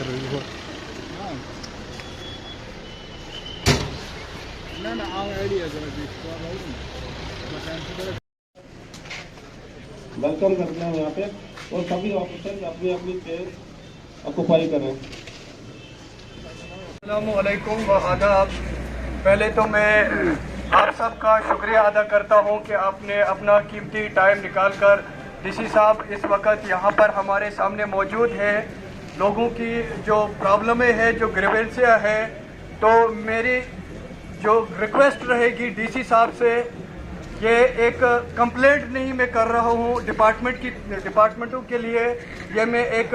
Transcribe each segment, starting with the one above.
Welcome करते हैं यहाँ पे और सभी ऑफिसर अपनी अपनी चेयर ऑक्यूपाई करें। अस्सलामुअलैकुम व आदाब। पहले तो मैं आप सबका शुक्रिया अदा करता हूँ कि आपने अपना कीमती टाइम निकालकर डीसी साहब इस वक्त यहाँ पर हमारे सामने मौजूद हैं। लोगों की जो प्रॉब्लमें हैं, जो ग्रीवेंसियाँ हैं, तो मेरी जो रिक्वेस्ट रहेगी डीसी साहब से, ये एक कंप्लेंट नहीं मैं कर रहा हूँ डिपार्टमेंटों के लिए, ये मैं एक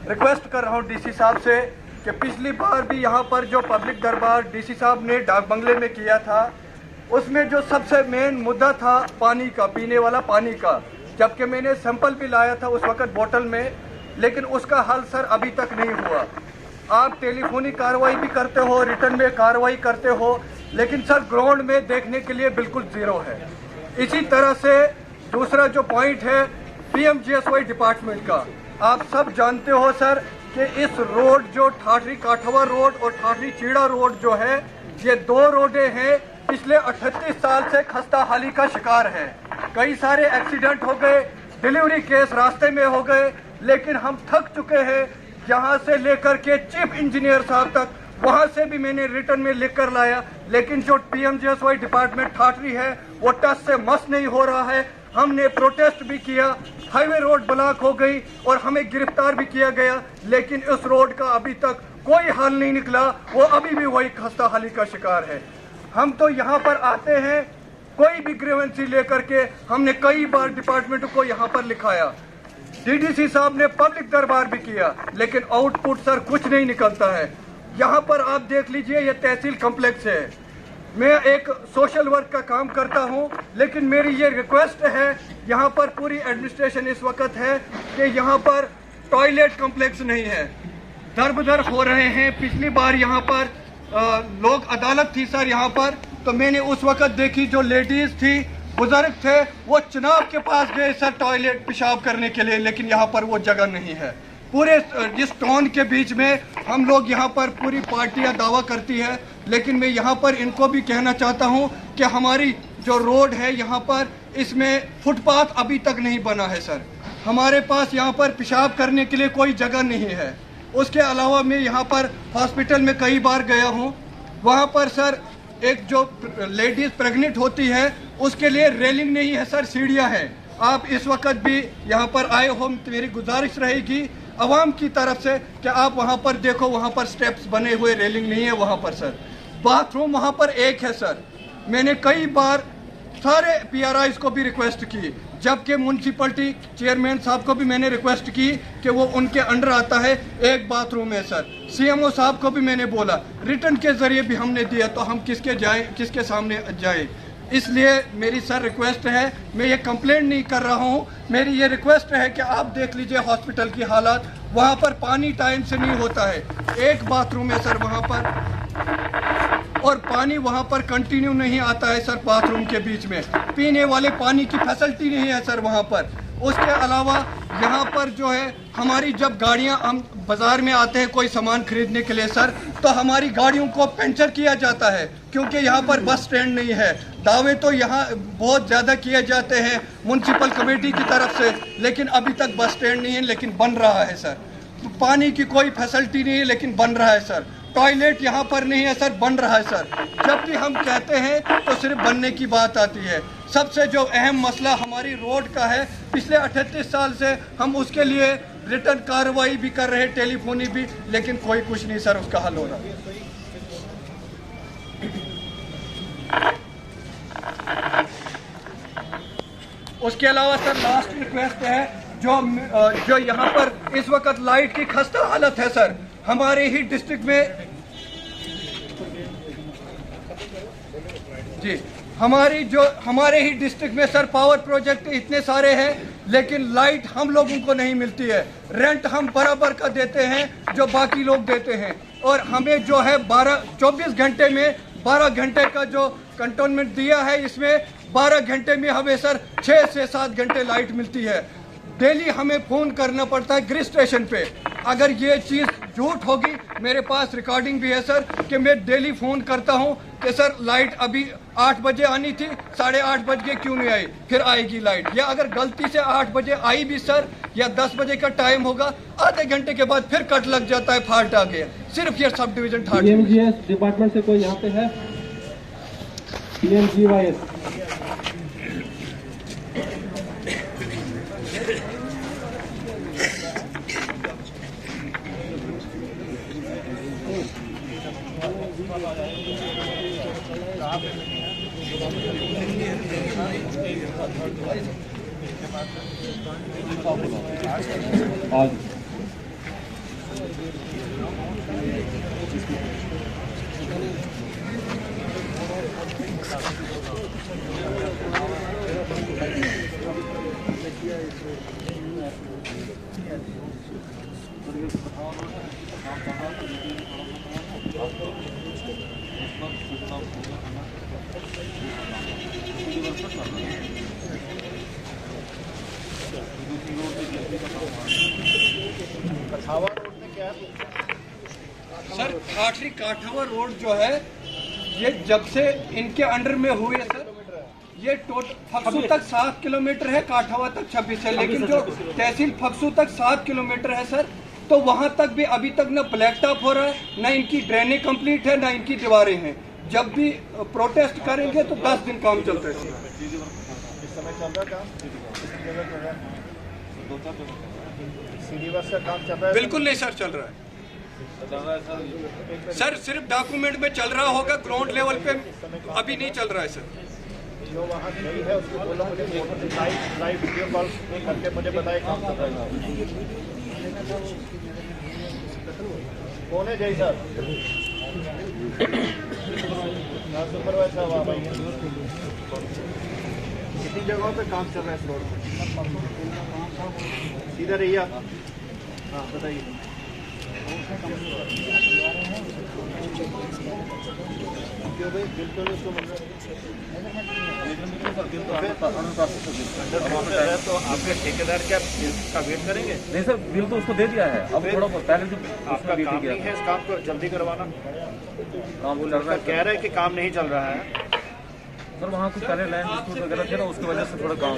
रिक्वेस्ट कर रहा हूँ डीसी साहब से कि पिछली बार भी यहाँ पर जो पब्लिक दरबार डीसी साहब ने डाक बंगले में किया था, उसमें जो सबसे मेन मुद्दा था पानी का, पीने वाला पानी का, जबकि मैंने सैंपल भी लाया था उस वक्त बोतल में, लेकिन उसका हल सर अभी तक नहीं हुआ। आप टेलीफोनिक कार्रवाई भी करते हो, रिटर्न में कार्रवाई करते हो, लेकिन सर ग्राउंड में देखने के लिए बिल्कुल ज़ीरो है। इसी तरह से दूसरा जो पॉइंट है PMGSY डिपार्टमेंट का, आप सब जानते हो सर कि इस रोड जो ठाठरी काठवा रोड और ठाठरी चीड़ा रोड जो है, ये दो रोडें हैं पिछले 38 साल से खस्ता हाली का शिकार है। कई सारे एक्सीडेंट हो गए, डिलीवरी केस रास्ते में हो गए, लेकिन हम थक चुके हैं। यहाँ से लेकर के चीफ इंजीनियर साहब तक, वहाँ से भी मैंने रिटर्न में लिख कर लाया, लेकिन जो PMGSY डिपार्टमेंट ठाठरी है वो टस से मस नहीं हो रहा है। हमने प्रोटेस्ट भी किया, हाईवे रोड ब्लॉक हो गई और हमें गिरफ्तार भी किया गया, लेकिन इस रोड का अभी तक कोई हल नहीं निकला, वो अभी भी वही खस्ता हाली का शिकार है। हम तो यहाँ पर आते हैं कोई भी ग्रीवेंसी लेकर के, हमने कई बार डिपार्टमेंट को यहाँ पर लिखाया, DDC साहब ने पब्लिक दरबार भी किया, लेकिन आउटपुट सर कुछ नहीं निकलता है। यहाँ पर आप देख लीजिए, ये तहसील कम्प्लेक्स है। मैं एक सोशल वर्क का काम करता हूँ, लेकिन मेरी ये रिक्वेस्ट है, यहाँ पर पूरी एडमिनिस्ट्रेशन इस वक्त है कि यहाँ पर टॉयलेट कम्प्लेक्स नहीं है, दर बदर हो रहे हैं। पिछली बार यहाँ पर लोक अदालत थी सर यहाँ पर, तो मैंने उस वक्त देखी जो लेडीज थी, बुजुर्ग थे, वो चुनाव के पास गए सर टॉयलेट पेशाब करने के लिए, लेकिन यहाँ पर वो जगह नहीं है। पूरे इस टाउन के बीच में हम लोग यहाँ पर पूरी पार्टियाँ दावा करती है, लेकिन मैं यहाँ पर इनको भी कहना चाहता हूँ कि हमारी जो रोड है यहाँ पर, इसमें फुटपाथ अभी तक नहीं बना है सर। हमारे पास यहाँ पर पेशाब करने के लिए कोई जगह नहीं है। उसके अलावा मैं यहाँ पर हॉस्पिटल में कई बार गया हूँ, वहाँ पर सर एक जो लेडीज़ प्रेग्नेंट होती है उसके लिए रेलिंग नहीं है सर, सीढ़ियाँ हैं। आप इस वक्त भी यहाँ पर आए हो, तो मेरी गुजारिश रहेगी आवाम की तरफ से कि आप वहाँ पर देखो, वहाँ पर स्टेप्स बने हुए, रेलिंग नहीं है वहाँ पर सर। बाथरूम वहाँ पर एक है सर। मैंने कई बार सारे PRIs को भी रिक्वेस्ट की, जबकि म्यूनसिपलिटी चेयरमैन साहब को भी मैंने रिक्वेस्ट की कि वो उनके अंडर आता है, एक बाथरूम है सर। CMO साहब को भी मैंने बोला, रिटर्न के जरिए भी हमने दिया, तो हम किसके सामने जाए। इसलिए मेरी सर रिक्वेस्ट है, मैं ये कंप्लेंट नहीं कर रहा हूँ, मेरी ये रिक्वेस्ट है कि आप देख लीजिए हॉस्पिटल की हालात, वहाँ पर पानी टाइम से नहीं होता है, एक बाथरूम है सर वहाँ पर, और पानी वहाँ पर कंटिन्यू नहीं आता है सर बाथरूम के बीच में। पीने वाले पानी की फैसिलिटी नहीं है सर वहाँ पर। उसके अलावा यहाँ पर जो है हमारी जब गाड़ियाँ, हम बाज़ार में आते हैं कोई सामान खरीदने के लिए सर, तो हमारी गाड़ियों को पंचर किया जाता है, क्योंकि यहाँ पर बस स्टैंड नहीं है। दावे तो यहाँ बहुत ज़्यादा किए जाते हैं म्यूनसिपल कमेटी की तरफ से, लेकिन अभी तक बस स्टैंड नहीं है, लेकिन बन रहा है सर। पानी की कोई फैसिलिटी नहीं है, लेकिन बन रहा है सर। टॉयलेट यहाँ पर नहीं है सर, बन रहा है सर। जबकि हम कहते हैं तो सिर्फ बनने की बात आती है। सबसे जो अहम मसला हमारी रोड का है, पिछले 38 साल से हम उसके लिए रिटर्न कार्रवाई भी कर रहे हैं, टेलीफोनी भी, लेकिन कोई कुछ नहीं सर उसका हल हो रहा। उसके अलावा सर लास्ट रिक्वेस्ट है, जो यहाँ पर इस वक्त लाइट की खस्ता हालत है सर, हमारे ही डिस्ट्रिक्ट में जी, हमारे ही डिस्ट्रिक्ट में सर पावर प्रोजेक्ट इतने सारे हैं, लेकिन लाइट हम लोगों को नहीं मिलती है। रेंट हम बराबर का देते हैं जो बाकी लोग देते हैं, और हमें जो है 24 घंटे में 12 घंटे का जो कंटोनमेंट दिया है, इसमें 12 घंटे में हमें सर 6 से 7 घंटे लाइट मिलती है। डेली हमें फ़ोन करना पड़ता है ग्रिड स्टेशन पे। अगर ये चीज़ झूठ होगी, मेरे पास रिकॉर्डिंग भी है सर, कि मैं डेली फ़ोन करता हूँ कि सर लाइट अभी 8 बजे आनी थी, 8:30 बज के क्यों नहीं आई, फिर आएगी लाइट। या अगर गलती से 8 बजे आई भी सर, या 10 बजे का टाइम होगा, आधे घंटे के बाद फिर कट लग जाता है, फाल्ट आ गया। सिर्फ ये सब डिवीजन PMGS डिपार्टमेंट से कोई यहाँ पे है? PMGYS आज सर ठाठरी काठावा रोड जो है, ये जब से इनके अंडर में हुए सर, ये फक्सू तक 7 किलोमीटर है, काठावा तक 26 है, लेकिन जो तहसील फक्सू तक 7 किलोमीटर है सर, तो वहां तक भी अभी तक न ब्लैक टॉप हो रहा है, न इनकी ड्रेनेज कंप्लीट है, न इनकी दीवारें हैं। जब भी प्रोटेस्ट करेंगे तो 10 दिन काम चलता है। इस समय चल रहा काम, सीडी बस का काम चल रहा है? बिल्कुल नहीं सर चल रहा है सर, सिर्फ डॉक्यूमेंट में चल रहा होगा, ग्राउंड लेवल पे अभी नहीं चल रहा है सर। जो वहाँ गई है उसको बोलो मुझे लाइव वीडियो कॉल करके मुझे बताए काम कर रहा है। कौन है जय सर? सुपरवाइजर साहब आप आइए। कितनी जगहों पे काम चल रहा है इस रोड में? सीधा रहिए आप। हाँ बताइए। क्यों भाई बिल्कुल उसको तो आपके ठेकेदार क्या बिल का वेट करेंगे? नहीं सर, बिल तो उसको दे दिया है। अब थोड़ा पहले जो आपका काम नहीं है इस काम को जल्दी करवाना? काम वो लड़का कह रहा है कि काम नहीं चल रहा है सर, वहाँ कुछ पहले लैंड डिस्प्यूट वगैरह थे ना, उसकी वजह से थोड़ा काम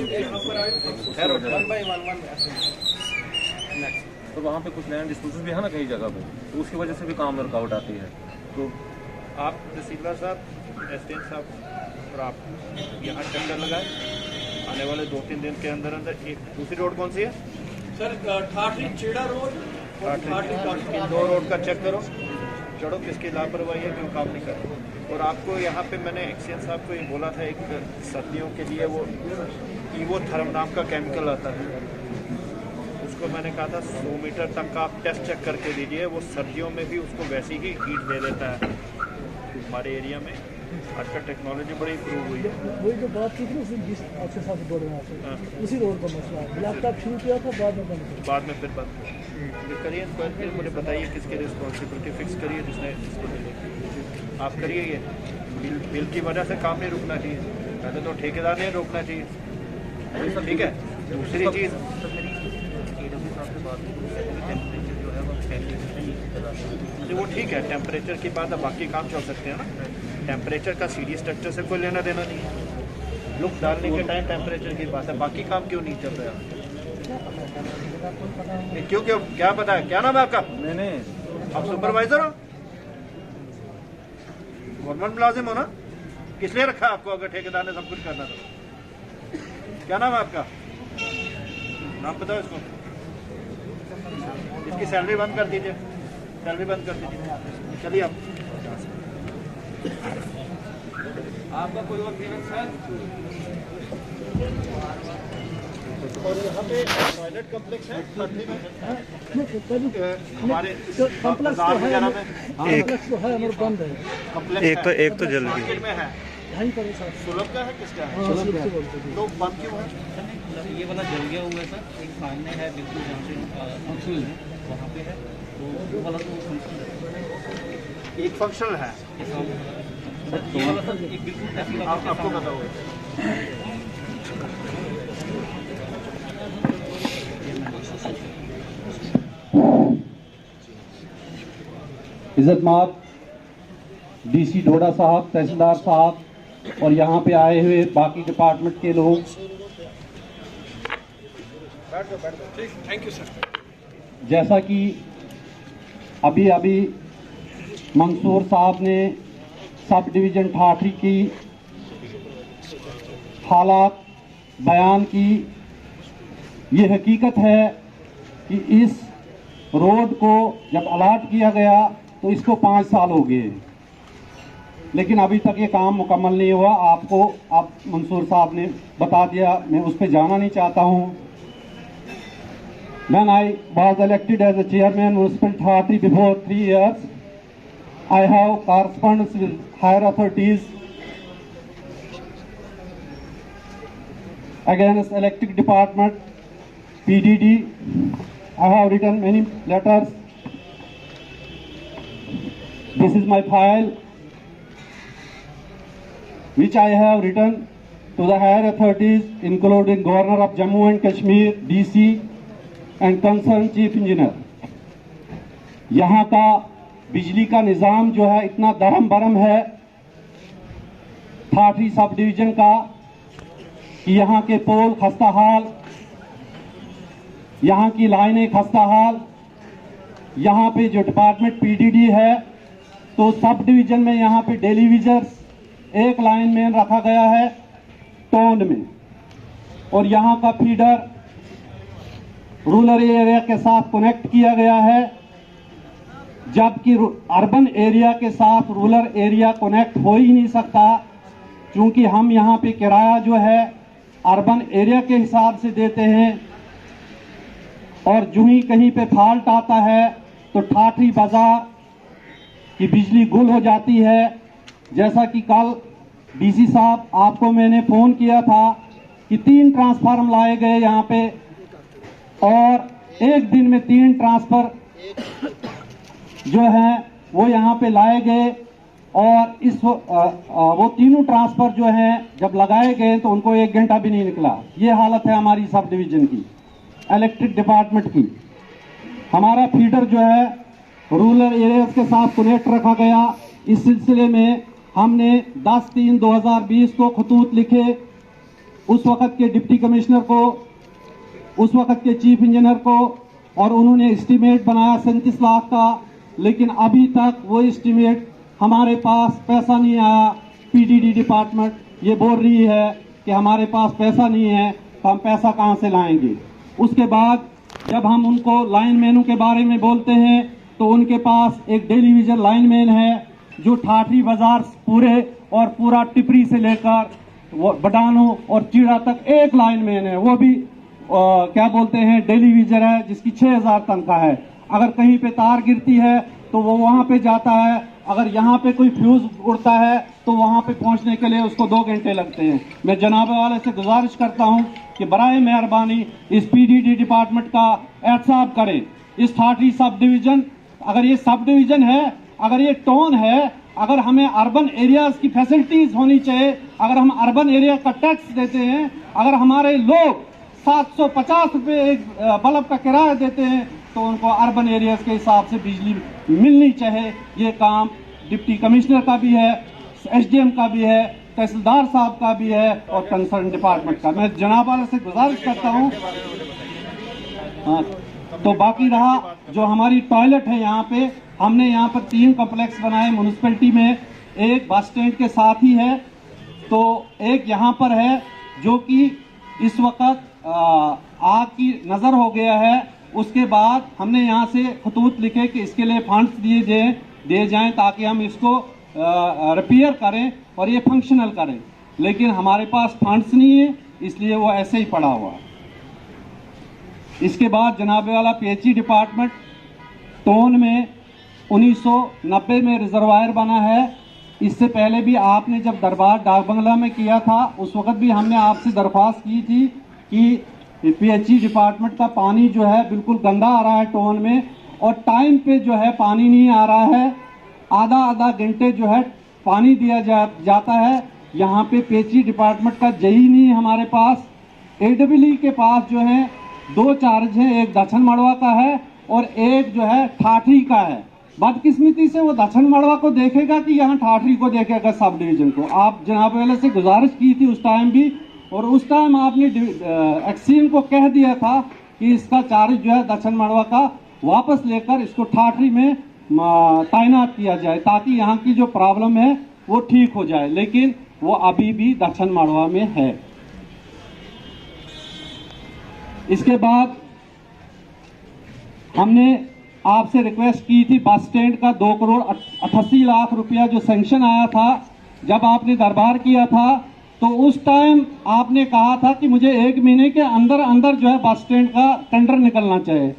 तो वहाँ पे कुछ लैंड डिस्प्यूट भी है ना कई जगह पे, तो उसकी वजह से भी काम में रुकावट आती है। तो आप तहसीलदार साहब, एसडीएम साहब और आप यहाँ चक्कर लगाए, आने वाले 2-3 दिन के अंदर अंदर। एक दूसरी रोड कौन सी है सर? ठाठरी चेड़ा रोड, इन 2 रोड का चेक करो, चढ़ो किसकी लापरवाही है, क्यों काम नहीं कर रहे। और आपको यहाँ पे मैंने एक्सीएन साहब को ये बोला था, एक सर्दियों के लिए वो इवोथर्म नाम का केमिकल आता है, उसको मैंने कहा था 100 मीटर तक का आप टेस्ट चेक करके दीजिए, वो सर्दियों में भी उसको वैसी ही हीट दे देता है। हमारे एरिया में आजकल टेक्नोलॉजी बड़ी इम्प्रूव हुई है। वही जो बात की थी ना, जिस आपके साथ बोल रहे हैं, उसी रोड का मसला है। लैपटॉप शुरू किया था, बाद में बंद किया, बाद में फिर बंद किया। करिए इंक्वायरी, फिर मुझे बताइए किसकी रिस्पॉन्सिबिलिटी फिक्स करिए, जिसने आप करिए। ये बिल की वजह से काम नहीं रुकना चाहिए, पहले तो ठेकेदार ने रोकना चाहिए, ठीक है। दूसरी चीज़ वो ठीक है, टेम्परेचर की बात है, बाकी काम चल सकते हैं ना। टेम्परेचर का सीडी स्ट्रक्चर से कोई लेना देना नहीं है, लुक डालने के टाइम टेम्परेचर की बात है, बाकी काम क्यों नहीं चल रहा है? क्यों क्यों क्या पता है? क्या नाम है आपका? नहीं, आप सुपरवाइजर हो, गवर्नमेंट मुलाजिम हो ना? किस लिए रखा आपको अगर ठेकेदार ने सब कुछ करना तो? क्या नाम है आपका? नाम बताओ इसको। इसकी सैलरी बंद कर दीजिए, सैलरी बंद कर दीजिए। चलिए आप। आपका कोई और क्लियरेंस है? और यहाँ पे टॉयलेट कॉम्प्लेक्स है हमारे कॉम्प्लेक्स तो है, कॉम्प्लेक्स तो है मगर बंद है। कॉम्प्लेक्स एक तो जल्दी में है, यहीं पर है सर। सुलभ का है, किसका है? हाँ, सुलभ से बोलते हैं। तो बंद क्यों है? ये वाला जल गया हुआ है सर, एक सामने है बिल्कुल जहाँ से फंक्शन है वहाँ पे है, तो वो वाला तो फंक्शन है, एक फंक्शनल है। ये वाला सर एक बिल्कुल आपको बताओ। इज्जतमाब डीसी डोडा साहब, तहसीलदार साहब और यहाँ पे आए हुए बाकी डिपार्टमेंट के लोग, थैंक यू सर। जैसा कि अभी मंसूर साहब ने सब डिवीज़न ठाठरी की हालात बयान की, ये हकीकत है कि इस रोड को जब अलाट किया गया तो इसको 5 साल हो गए, लेकिन अभी तक ये काम मुकम्मल नहीं हुआ। आपको अब मंसूर साहब ने बता दिया, मैं उस पर जाना नहीं चाहता हूँ। When I was elected as a chairman municipal authority before 3 years, I have correspondence with higher authorities against electric department, PDD. I have written many letters. This is my file, which I have written to the higher authorities, including Governor of Jammu and Kashmir, DC, and concerned Chief Engineer. यहाँ का बिजली का निज़ाम जो है इतना दरम बरम है Thathri sub division का कि यहाँ के पोल खस्ता हाल, यहाँ की लाइनें खस्ता हाल। यहाँ पे जो डिपार्टमेंट पीडीडी है तो सब डिवीज़न में यहाँ पे डेलीविजर्स एक लाइन में रखा गया है टोन में, और यहाँ का फीडर रूरल एरिया के साथ कनेक्ट किया गया है, जबकि अर्बन एरिया के साथ रूरल एरिया कनेक्ट हो ही नहीं सकता, क्योंकि हम यहाँ पे किराया जो है अर्बन एरिया के हिसाब से देते हैं, और जो ही कहीं पे फॉल्ट आता है तो ठाठरी बाजार की बिजली गुल हो जाती है। जैसा कि कल डीसी साहब आपको मैंने फोन किया था कि 3 ट्रांसफार्मर लाए गए यहाँ पे, और एक दिन में 3 ट्रांसफर जो है वो यहाँ पे लाए गए, और वो तीनों ट्रांसफर जो हैं जब लगाए गए तो उनको 1 घंटा भी नहीं निकला। ये हालत है हमारी सब डिवीजन की, इलेक्ट्रिक डिपार्टमेंट की। हमारा फीडर जो है रूरल एरियाज के साथ कनेक्ट रखा गया। इस सिलसिले में हमने 10/3/2020 को खतूत लिखे उस वक्त के डिप्टी कमिश्नर को, उस वक्त के चीफ इंजीनियर को, और उन्होंने एस्टीमेट बनाया 37 लाख का, लेकिन अभी तक वो एस्टीमेट हमारे पास पैसा नहीं आया। पीडीडी डिपार्टमेंट ये बोल रही है कि हमारे पास पैसा नहीं है, तो हम पैसा कहां से लाएंगे। उसके बाद जब हम उनको लाइनमैनों के बारे में बोलते हैं तो उनके पास एक डेलीविजन लाइनमैन है जो ठाठरी बाजार पूरे और पूरा टिपरी से लेकर बडानो और चीड़ा तक एक लाइनमैन है, वो भी क्या बोलते हैं डेलीविजन है, जिसकी 6000 तनख्वाह है। अगर कहीं पे तार गिरती है तो वो वहां पे जाता है, अगर यहाँ पे कोई फ्यूज उड़ता है तो वहां पे पहुंचने के लिए उसको 2 घंटे लगते हैं। मैं जनाब वाले से गुजारिश करता हूं कि बराए मेहरबानी इस पीडीडी डिपार्टमेंट का एहतसाब करें। इस ठाठरी सब डिवीजन, अगर ये सब डिवीजन है, अगर ये टोन है, अगर हमें अर्बन एरियाज की फैसिलिटीज होनी चाहिए, अगर हम अर्बन एरिया का टैक्स देते हैं, अगर हमारे लोग 750 रुपये एक बल्ब का किराया देते हैं, तो उनको अर्बन एरियाज के हिसाब से बिजली मिलनी चाहिए। ये काम डिप्टी कमिश्नर का भी है, एसडीएम का भी है, तहसीलदार साहब का भी है और कंसर्न डिपार्टमेंट का। मैं जनाब वाले से गुजारिश करता हूँ। हाँ, तो बाकी रहा जो हमारी टॉयलेट है, यहाँ पे हमने यहाँ पर 3 कॉम्प्लेक्स बनाए म्यूनिसिपैलिटी में, एक बस स्टैंड के साथ ही है, तो एक यहाँ पर है जो कि इस वक्त आग की नजर हो गया है। उसके बाद हमने यहाँ से खतूत लिखे कि इसके लिए फंड्स दिए जाएं ताकि हम इसको रिपेयर करें और ये फंक्शनल करें, लेकिन हमारे पास फंड्स नहीं है, इसलिए वो ऐसे ही पड़ा हुआ है। इसके बाद जनाब वाला पीएचई डिपार्टमेंट टोन में 1990 में रिजर्वायर बना है। इससे पहले भी आपने जब दरबार डाक बंगला में किया था, उस वक्त भी हमने आपसे दरख्वास्त की थी कि पीएचई डिपार्टमेंट का पानी जो है बिल्कुल गंदा आ रहा है टोन में, और टाइम पे जो है पानी नहीं आ रहा है, आधा घंटे जो है पानी दिया जाता है। यहाँ पे पीएचई डिपार्टमेंट का जेई नहीं है हमारे पास। एडब्ल्यू के पास जो है 2 चार्ज है, एक दक्षिण मड़वा का है और एक जो है ठाठरी का है। बदकिस्मती से वो दक्षिण मड़वा को देखेगा कि यहाँ ठाठरी को देखेगा सब डिवीजन को। आप जनाब वाले से गुजारिश की थी उस टाइम भी, और उस टाइम आपने एक्सीएम को कह दिया था कि इसका चार्ज जो है दक्षिण मड़वा का वापस लेकर इसको ठाठरी में तैनात किया जाए ताकि यहाँ की जो प्रॉब्लम है वो ठीक हो जाए, लेकिन वो अभी भी दक्षिण मड़वा में है। इसके बाद हमने आपसे रिक्वेस्ट की थी बस स्टैंड का 2 करोड़ 88 लाख रुपया जो सैंक्शन आया था, जब आपने दरबार किया था तो उस टाइम आपने कहा था कि मुझे 1 महीने के अंदर अंदर जो है बस स्टैंड का टेंडर निकलना चाहिए,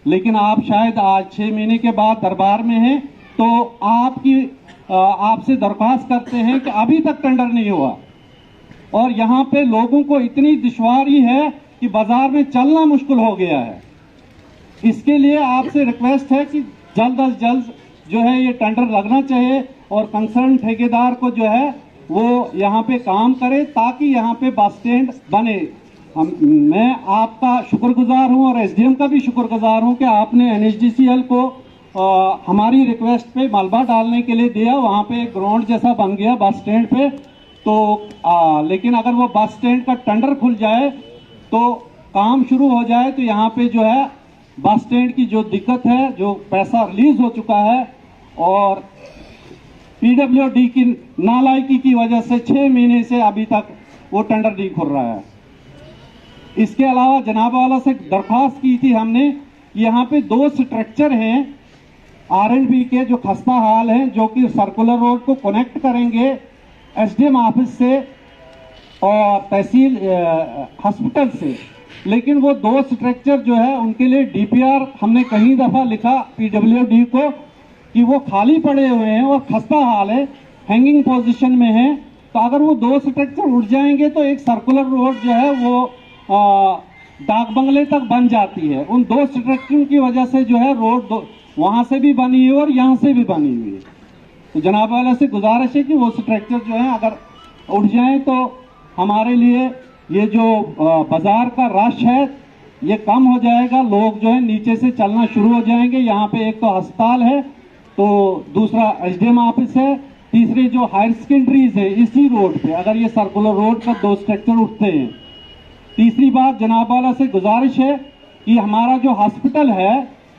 लेकिन आप शायद आज 6 महीने के बाद दरबार में हैं, तो आपसे दरख्वास्त करते हैं कि अभी तक टेंडर नहीं हुआ और यहाँ पे लोगों को इतनी दुश्वारी है कि बाजार में चलना मुश्किल हो गया है। इसके लिए आपसे रिक्वेस्ट है कि जल्द अज जल्द जो है ये टेंडर लगना चाहिए और कंसर्न ठेकेदार को जो है वो यहाँ पे काम करे ताकि यहाँ पे बस स्टैंड बने। मैं आपका शुक्रगुजार हूँ और एसडीएम का भी शुक्रगुजार हूँ कि आपने एनएचडीसीएल को हमारी रिक्वेस्ट पे मलबा डालने के लिए दिया, वहाँ पे एक ग्राउंड जैसा बन गया बस स्टैंड पे। तो लेकिन अगर वो बस स्टैंड का टेंडर खुल जाए तो काम शुरू हो जाए तो यहाँ पे जो है बस स्टैंड की जो दिक्कत है, जो पैसा रिलीज हो चुका है और पीडब्ल्यूडी की नालायकी की वजह से 6 महीने से अभी तक वो टेंडर नहीं खुल रहा है। इसके अलावा जनाब वाला से दरख्वास्त की थी हमने, यहाँ पे 2 स्ट्रक्चर हैं आरएनबी के जो खस्ता हाल हैं, जो कि सर्कुलर रोड को कनेक्ट करेंगे एसडीएम ऑफिस से और तहसील हॉस्पिटल से, लेकिन वो 2 स्ट्रक्चर जो है उनके लिए डीपीआर हमने कई दफा लिखा पीडब्ल्यूडी को कि वो खाली पड़े हुए हैं और खस्ता हाल है, हैंगिंग पोजीशन में है। तो अगर वो 2 स्ट्रक्चर उठ जाएंगे तो एक सर्कुलर रोड जो है वो डाक बंगले तक बन जाती है। उन 2 स्ट्रक्चर की वजह से जो है रोड वहां से भी बनी हुई है और यहाँ से भी बनी हुई है। तो जनाब वाला से गुजारिश है कि वो स्ट्रक्चर जो है अगर उठ जाए तो हमारे लिए ये जो बाजार का रश है ये कम हो जाएगा, लोग जो है नीचे से चलना शुरू हो जाएंगे। यहाँ पे एक तो अस्पताल है, तो दूसरा एसडीएम ऑफिस है, तीसरे जो हायर सेकेंडरीज है इसी रोड पे अगर ये सर्कुलर रोड पर 2 स्ट्रक्चर उठते हैं। तीसरी बात जनाब वाला से गुजारिश है कि हमारा जो हॉस्पिटल है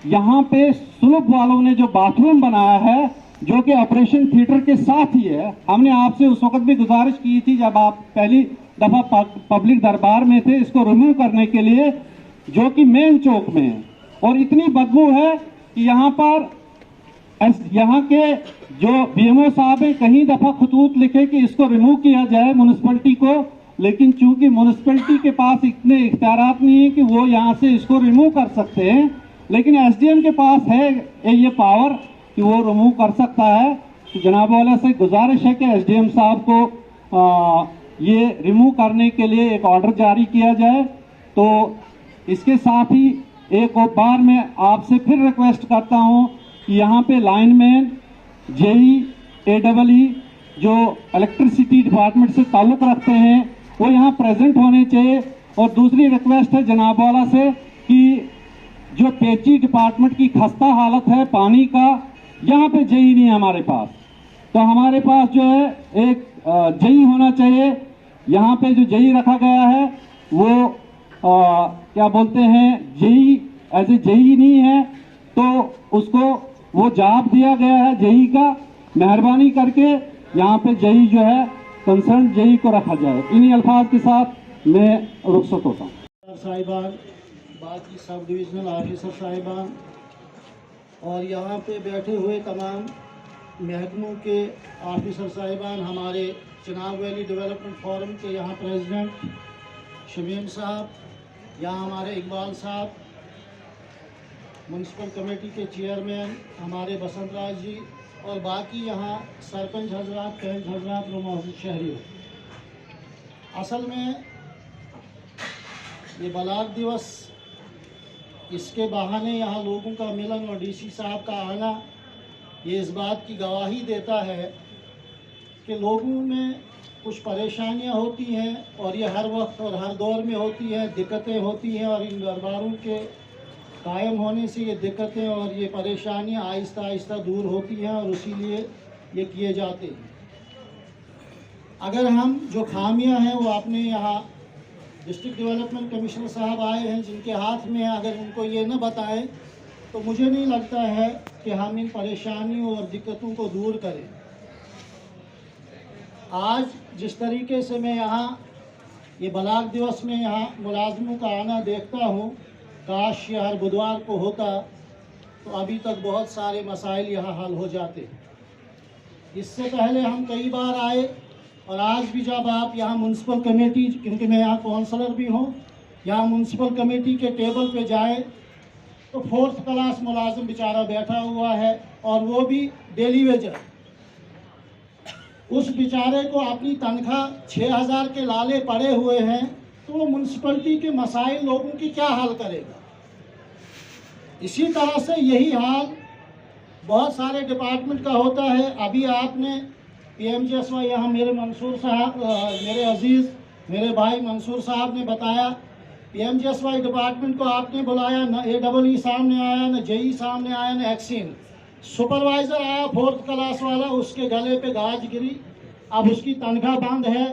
यहाँ पे सुलभ वालों ने जो बाथरूम बनाया है जो कि ऑपरेशन थिएटर के साथ ही है, हमने आपसे उस वक्त भी गुजारिश की थी जब आप पहली दफा पब्लिक दरबार में थे, इसको रिमूव करने के लिए, जो कि मेन चौक में है और इतनी बदबू है कि यहाँ पर यहाँ के जो बीएमओ साहब हैं कहीं दफा खतूत लिखे कि इसको रिमूव किया जाए म्युनिसिपैलिटी को, लेकिन चूंकि म्युनिसिपैलिटी के पास इतने इख्तियारात नहीं है कि वो यहाँ से इसको रिमूव कर सकते हैं, लेकिन एसडीएम के पास है ये पावर कि वो रिमूव कर सकता है। तो जनाब वाला से गुजारिश है कि एसडीएम साहब को ये रिमूव करने के लिए एक ऑर्डर जारी किया जाए। तो इसके साथ ही एक और बार मैं आपसे फिर रिक्वेस्ट करता हूँ कि यहाँ पे लाइनमैन, जेई, एडब्ल्यू जो इलेक्ट्रिसिटी डिपार्टमेंट से ताल्लुक रखते हैं वो यहाँ प्रेजेंट होने चाहिए। और दूसरी रिक्वेस्ट है जनाब वाला से कि जो पेची डिपार्टमेंट की खस्ता हालत है पानी का, यहाँ पे जेई नहीं है हमारे पास, तो हमारे पास जो है एक जेई होना चाहिए। यहाँ पे जो जेई रखा गया है वो क्या बोलते हैं जेई एज ए जेई नहीं है, तो उसको वो जॉब दिया गया है जेई का, मेहरबानी करके यहाँ पे जेई जो है कंसर्न जेई को रखा जाए। इन्हीं अल्फाज के साथ मैं रुखसत होता हूँ। साहिबान, बाकी सब डिविजनल ऑफिसर साहिबान और यहाँ पे बैठे हुए तमाम महकमों के ऑफिसर साहिबान, हमारे चिनाब वैली डेवलपमेंट फोरम के यहाँ प्रेसिडेंट शमीम साहब, यहाँ हमारे इकबाल साहब, म्यूनसिपल कमेटी के चेयरमैन हमारे बसंत राज जी और बाकी यहाँ सरपंच हजरात, पैंच हजरात व मौजूद शहरी। असल में ये बलाग दिवस, इसके बहाने यहाँ लोगों का मिलन और डीसी साहब का आना ये इस बात की गवाही देता है कि लोगों में कुछ परेशानियाँ होती हैं और ये हर वक्त और हर दौर में होती हैं, दिक्कतें होती हैं और इन दरबारों के कायम होने से ये दिक्कतें और ये परेशानियां आहिस्ता आहिस्ता दूर होती हैं और इसीलिए ये किए जाते हैं। अगर हम जो खामियां हैं वो अपने यहाँ डिस्ट्रिक्ट डेवलपमेंट कमिश्नर साहब आए हैं जिनके हाथ में है, अगर उनको ये न बताएं तो मुझे नहीं लगता है कि हम इन परेशानियों और दिक्कतों को दूर करें। आज जिस तरीके से मैं यहाँ ये बलाग दिवस में यहाँ मुलाजमों का आना देखता हूँ, काश ये हर बुधवार को होता तो अभी तक बहुत सारे मसाइल यहाँ हल हो जाते। इससे पहले हम कई बार आए और आज भी जब आप यहाँ म्यूनसिपल कमेटी, क्योंकि मैं यहाँ काउंसलर भी हूँ, यहाँ म्यूनसिपल कमेटी के टेबल पे जाए तो 4th क्लास मुलाजिम बेचारा बैठा हुआ है और वो भी डेली वेजर। उस बेचारे को अपनी तनख्वाह 6000 के लाले पड़े हुए हैं तो वो म्यूनसिपलिटी के मसाइल लोगों की क्या हल करेगा। इसी तरह से यही हाल बहुत सारे डिपार्टमेंट का होता है। अभी आपने PMGSY यहाँ मेरे मंसूर साहब, मेरे अजीज़ मेरे भाई मंसूर साहब ने बताया, PMGSY डिपार्टमेंट को आपने बुलाया, न AEE सामने आया, न JE सामने आया, न एक्सीन। सुपरवाइज़र आया 4th क्लास वाला, उसके गले पे गाज गिरी, अब उसकी तनख्वाह बंद है।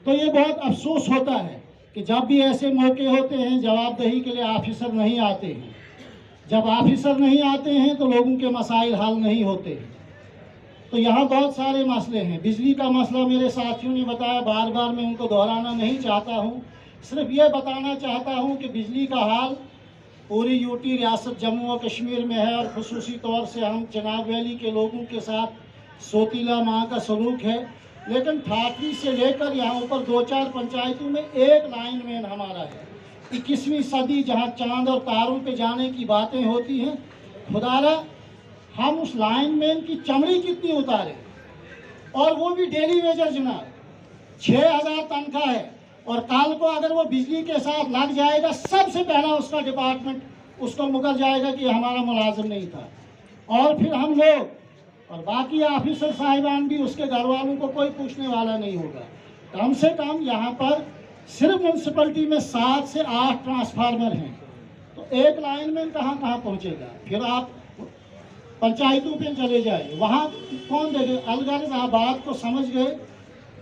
तो ये बहुत अफसोस होता है कि जब भी ऐसे मौके होते हैं जवाबदेही के लिए ऑफिसर नहीं आते हैं। जब ऑफिसर नहीं आते हैं तो लोगों के मसाइल हल नहीं होते हैं। तो यहाँ बहुत सारे मसले हैं। बिजली का मसला मेरे साथियों ने बताया, बार बार मैं उनको दोहराना नहीं चाहता हूँ, सिर्फ ये बताना चाहता हूँ कि बिजली का हाल पूरी यूटी रियासत जम्मू और कश्मीर में है और ख़ुसूसी तौर से हम चिनाब वैली के लोगों के साथ सोतीला माँ का सलूक है। लेकिन ठाकरी से लेकर यहाँ ऊपर 2-4 पंचायतों में एक लाइनमैन हमारा है। 21वीं सदी जहाँ चांद और तारों पे जाने की बातें होती हैं, खुदारा हम उस लाइनमैन की चमड़ी कितनी उतारे, और वो भी डेली वेजर जनाब। 6000 तनख्वाह है और कल को अगर वो बिजली के साथ लग जाएगा, सबसे पहला उसका डिपार्टमेंट उसको मुकर जाएगा कि हमारा मुलाजिम नहीं था। और फिर हम लोग और बाकी ऑफिसर साहिबान भी, उसके घर वालों को कोई पूछने वाला नहीं होगा। कम से कम यहाँ पर सिर्फ म्यूनसिपलिटी में 7 से 8 ट्रांसफार्मर हैं, तो एक लाइनमैन कहाँ कहाँ पहुँचेगा। फिर आप पंचायतों पे चले जाए, वहाँ कौन देखे। अलगर्ज आप बात को समझ गए।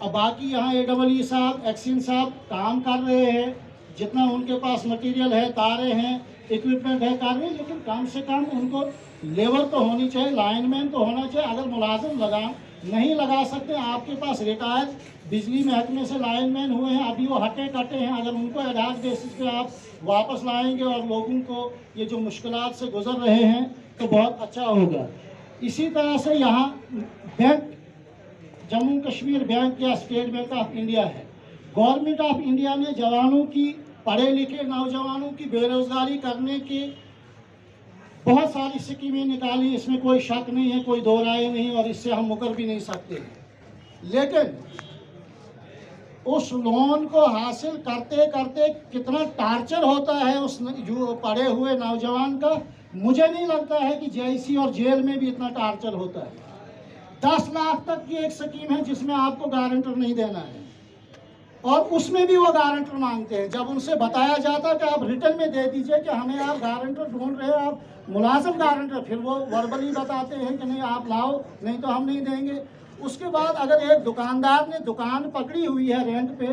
अब बाकी यहाँ AEE साहब, एक्सीन साहब काम कर रहे हैं, जितना उनके पास मटेरियल है, तारे हैं, इक्विपमेंट है, कर रहे हैं। लेकिन कम से कम उनको लेबर तो होनी चाहिए, लाइनमैन तो होना चाहिए। अगर मुलाजिम नहीं लगा सकते, आपके पास रिटायर बिजली महकमे से लाइनमैन हुए हैं, अभी वो हटे कटे हैं, अगर उनको एडवांस बेसिस पे आप वापस लाएंगे और लोगों को ये जो मुश्किलात से गुजर रहे हैं तो बहुत अच्छा होगा। इसी तरह से यहाँ बैंक, जम्मू कश्मीर बैंक या स्टेट बैंक ऑफ इंडिया है। गवर्नमेंट ऑफ इंडिया ने जवानों की, पढ़े लिखे नौजवानों की बेरोजगारी करने की बहुत सारी स्कीमें निकाली, इसमें कोई शक नहीं है, कोई दो राय नहीं, और इससे हम मुकर भी नहीं सकते। लेकिन उस लोन को हासिल करते करते कितना टार्चर होता है उस जो पढ़े हुए नौजवान का, मुझे नहीं लगता है कि JIC और जेल में भी इतना टार्चर होता है। 10 लाख तक की एक स्कीम है जिसमें आपको गारंटर नहीं देना है, और उसमें भी वो गारंटर मांगते हैं। जब उनसे बताया जाता है कि आप रिटर्न में दे दीजिए कि हमें आप गारंटर ढूंढ रहे हैं, आप मुलाजिम गारंटर, फिर वो वर्बली बताते हैं कि नहीं आप लाओ, नहीं तो हम नहीं देंगे। उसके बाद अगर एक दुकानदार ने दुकान पकड़ी हुई है रेंट पे,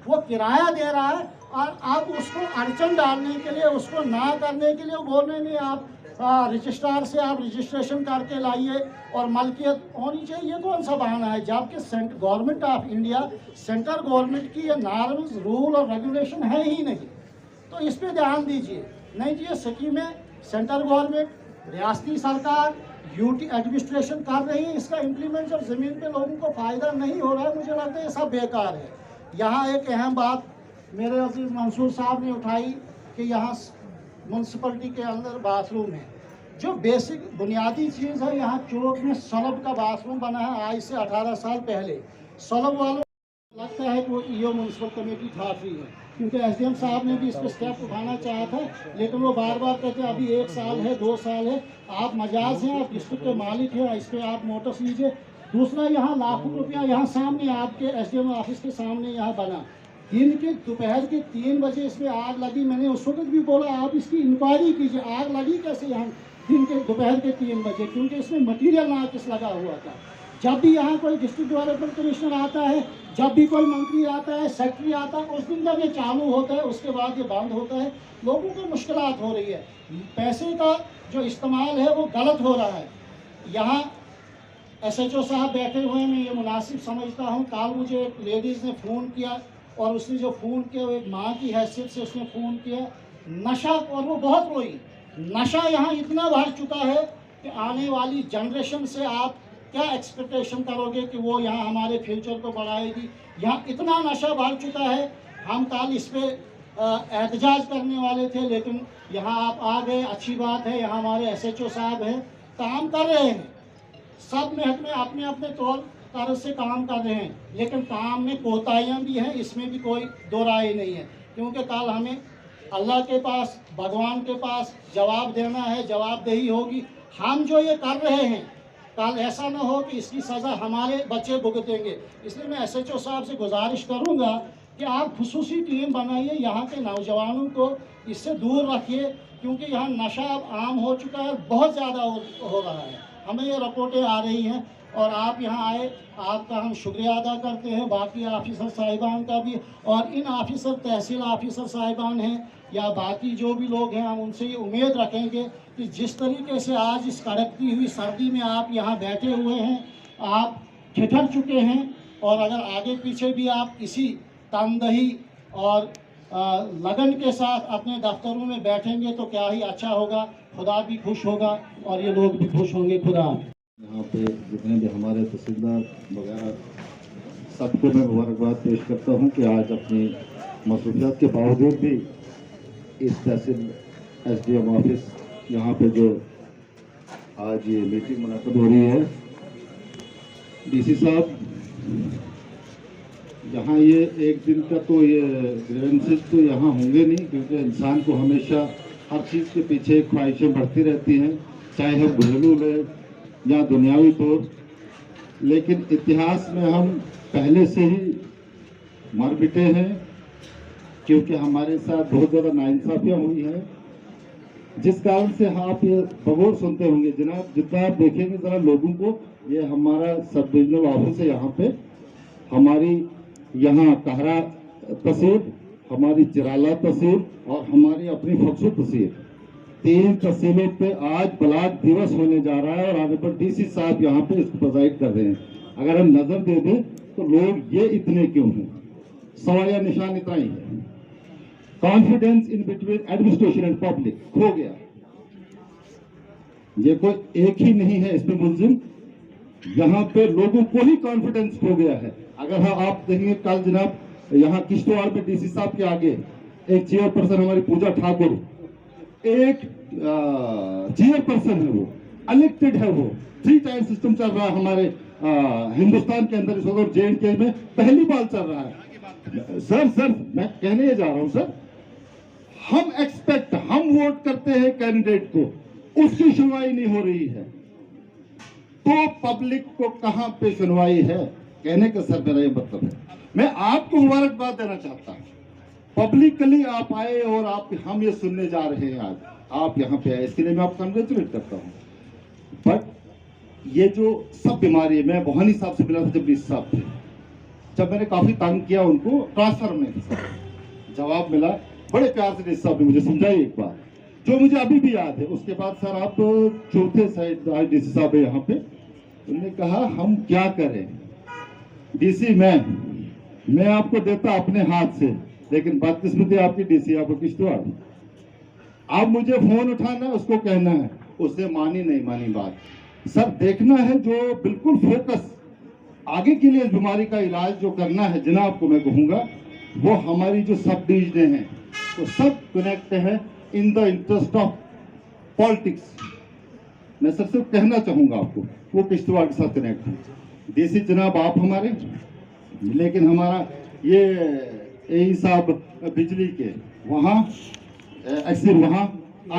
वो किराया दे रहा है, और आप उसको अड़चन डालने के लिए, उसको ना करने के लिए बोल रहे नहीं, आप रजिस्ट्रार से आप रजिस्ट्रेशन करके लाइए और मलकियत होनी चाहिए। ये कौन सा बहाना है, जबकि government of India, central government की ये नॉर्म्स, रूल और रेगुलेशन है ही नहीं। तो इस पर ध्यान दीजिए। नहीं जी, ये स्कीमें सेंट्रल गवर्नमेंट, रियासती सरकार, यूटी एडमिनिस्ट्रेशन कर रही है, इसका इम्प्लीमेंट जब ज़मीन पे लोगों को फ़ायदा नहीं हो रहा है, मुझे लगता है ये सब बेकार है। यहाँ एक अहम बात मेरे अजीज़ मंसूर साहब ने उठाई कि यहाँ म्यूनसिपलिटी के अंदर बाथरूम है, जो बेसिक बुनियादी चीज़ है। यहाँ चौक में सलब का बाथरूम बना है आज से 18 साल पहले। सलब वालों को लगता है कि वो EO म्यूनसिपल कमेटी ठाक रही है, क्योंकि SDM साहब ने भी इस पर स्टेप उठाना चाहा था, लेकिन वो बार बार कहते हैं अभी 1 साल है, 2 साल है, आप मजाज हैं, आप डिस्ट्रिक्ट के मालिक हैं, इस पर आप नोटिस लीजिए। दूसरा, यहाँ लाखों रुपया यहाँ सामने आपके SDM ऑफिस के सामने यहाँ बना, दिन के दोपहर के 3 बजे इसमें आग लगी। मैंने उस वक्त भी बोला आप इसकी इंक्वायरी कीजिए, आग लगी कैसे यहाँ दिन के दोपहर के 3 बजे, क्योंकि इसमें मटीरियल नाकिस लगा हुआ था। जब भी यहाँ कोई डिस्ट्रिक्ट डेवलपमेंट कमिश्नर आता है, जब भी कोई मंत्री आता है, सेक्रेटरी आता है, उस दिन जब ये चालू होता है उसके बाद ये बंद होता है। लोगों को मुश्किलात हो रही है, पैसे का जो इस्तेमाल है वो गलत हो रहा है। यहाँ SHO साहब बैठे हुए हैं, मैं ये मुनासिब समझता हूँ। कल मुझे एक लेडीज़ ने फ़ोन किया और उसने जो फ़ोन किया वो एक माँ की हैसियत से उसने फ़ोन किया। नशा, और वो बहुत रोई। नशा यहाँ इतना बढ़ चुका है कि आने वाली जनरेशन से आप क्या एक्सपेक्टेशन करोगे कि वो यहाँ हमारे फ्यूचर को बढ़ाएगी। यहाँ इतना नशा बढ़ चुका है, हम कल इस पर एहतजाज करने वाले थे, लेकिन यहाँ आप आ गए, अच्छी बात है। यहाँ हमारे SHO साहब हैं, काम कर रहे हैं, सब महकमे अपने अपने तौर तरह से काम कर रहे हैं, लेकिन काम में कोताहियाँ भी हैं, इसमें भी कोई दो राय नहीं है। क्योंकि कल हमें अल्लाह के पास, भगवान के पास जवाब देना है, जवाबदेही होगी। हम जो ये कर रहे हैं कल ऐसा ना हो कि इसकी सज़ा हमारे बच्चे भुगतेंगे। इसलिए मैं SHO साहब से गुजारिश करूँगा कि आप खुसूसी टीम बनाइए, यहाँ के नौजवानों को इससे दूर रखिए, क्योंकि यहाँ नशा अब आम हो चुका है, बहुत ज़्यादा हो रहा है। हमें ये रिपोर्टें आ रही हैं और आप यहाँ आए, आपका हम शुक्रिया अदा करते हैं, बाकी ऑफिसर साहिबान का भी। और इन ऑफिसर, तहसील ऑफिसर साहिबान हैं या बाकी जो भी लोग हैं, हम उनसे ये उम्मीद रखेंगे कि जिस तरीके से आज इस कड़कती हुई सर्दी में आप यहाँ बैठे हुए हैं, आप ठिठर चुके हैं, और अगर आगे पीछे भी आप इसी तनदही और लगन के साथ अपने दफ्तरों में बैठेंगे तो क्या ही अच्छा होगा। खुदा भी खुश होगा और ये लोग भी खुश होंगे। खुदा। यहाँ पे जितने भी हमारे तहसीलदार वगैरह सबको मैं मुबारकबाद पेश करता हूँ कि आज अपनी मसरूफियात के बावजूद भी इस तहसील SDM ऑफिस यहाँ पे जो आज ये मीटिंग मुनक़द हो रही है, DC साहब यहाँ ये एक दिन का तो ये ग्रीवेंसेस तो यहाँ होंगे नहीं, क्योंकि इंसान को हमेशा हर चीज़ के पीछे ख्वाहिशें बढ़ती रहती हैं, चाहे हम घरेलू लें या दुनियावी तौर। लेकिन इतिहास में हम पहले से ही मर मिटे हैं, क्योंकि हमारे साथ बहुत ज़्यादा नाइंसाफियाँ हुई हैं, जिस कारण से आप ये बगौर सुनते होंगे जनाब। जितना आप देखेंगे ज़रा लोगों को, ये हमारा सब डिविजनल ऑफिस है यहाँ पे, हमारी यहाँ कहरा तहसील, हमारी चिराला तहसील और हमारी अपनी फक्सू तहसील, 3 तहसीलों पे आज ब्लॉक दिवस होने जा रहा है और आगे पर DC साहब यहाँ पे इसको प्रोजाइड कर रहे हैं। अगर हम नजर दे दें तो लोग ये इतने क्यों हैं, सवालिया निशान इतना ही है। Confidence in between administration and public खो गया। ये कोई एक ही नहीं है इसमें मुलजिम, यहाँ पे लोगों को ही कॉन्फिडेंस खो गया है। अगर हाँ आप देखेंगे कल जनाब यहाँ किश्तवाड़ पे DC साहब के आगे एक चेयरपर्सन हमारी पूजा ठाकुर, एक चेयरपर्सन है, वो इलेक्टेड है, वो 3 टाइम सिस्टम चल रहा है हमारे हिंदुस्तान के अंदर, इस वक्त J&K में पहली बार चल रहा है। सर मैं कहने जा रहा हूं सर, हम वोट करते हैं कैंडिडेट को, उसकी सुनवाई नहीं हो रही है, तो पब्लिक को कहां पे सुनवाई है। कहने का सर मेरा ये मतलब है। मैं आपको मुबारकबाद देना चाहता हूं, पब्लिकली आप आए और आप हम ये सुनने जा रहे हैं, आज आप यहाँ पे आए, इसके लिए मैं आपको कंग्रेचुलेट करता हूँ। बट ये जो सब बीमारी है, मैं बोहानी साहब से मिला था जब DC साहब थे, जब मैंने काफी तंग किया उनको ट्रांसफर में, जवाब मिला बड़े प्यार से DC साहब ने मुझे समझाई एक बात जो मुझे अभी भी याद है। उसके बाद सर आप चौथे साइड DC साहब है यहाँ पे, उन्होंने कहा हम क्या करें DC मैं आपको देता अपने हाथ से, लेकिन बदकिस्मती आपकी DC आपको किश्तवाड़। आप मुझे फोन उठाना है, उसको कहना है, उसने मानी नहीं मानी बात। सर देखना है जो बिल्कुल फोकस आगे के लिए इस बीमारी का इलाज जो करना है जनाब को मैं कहूँगा, वो हमारी जो सब डिवीजन है तो सब कनेक्ट है in the interest of politics. मैं सर सिर्फ कहना चाहूँगा आपको, वो किश्तवाड़ के साथ कनेक्ट है। DC जनाब आप हमारे, लेकिन हमारा ये AE साहब बिजली के वहाँ, एक्सिल वहाँ,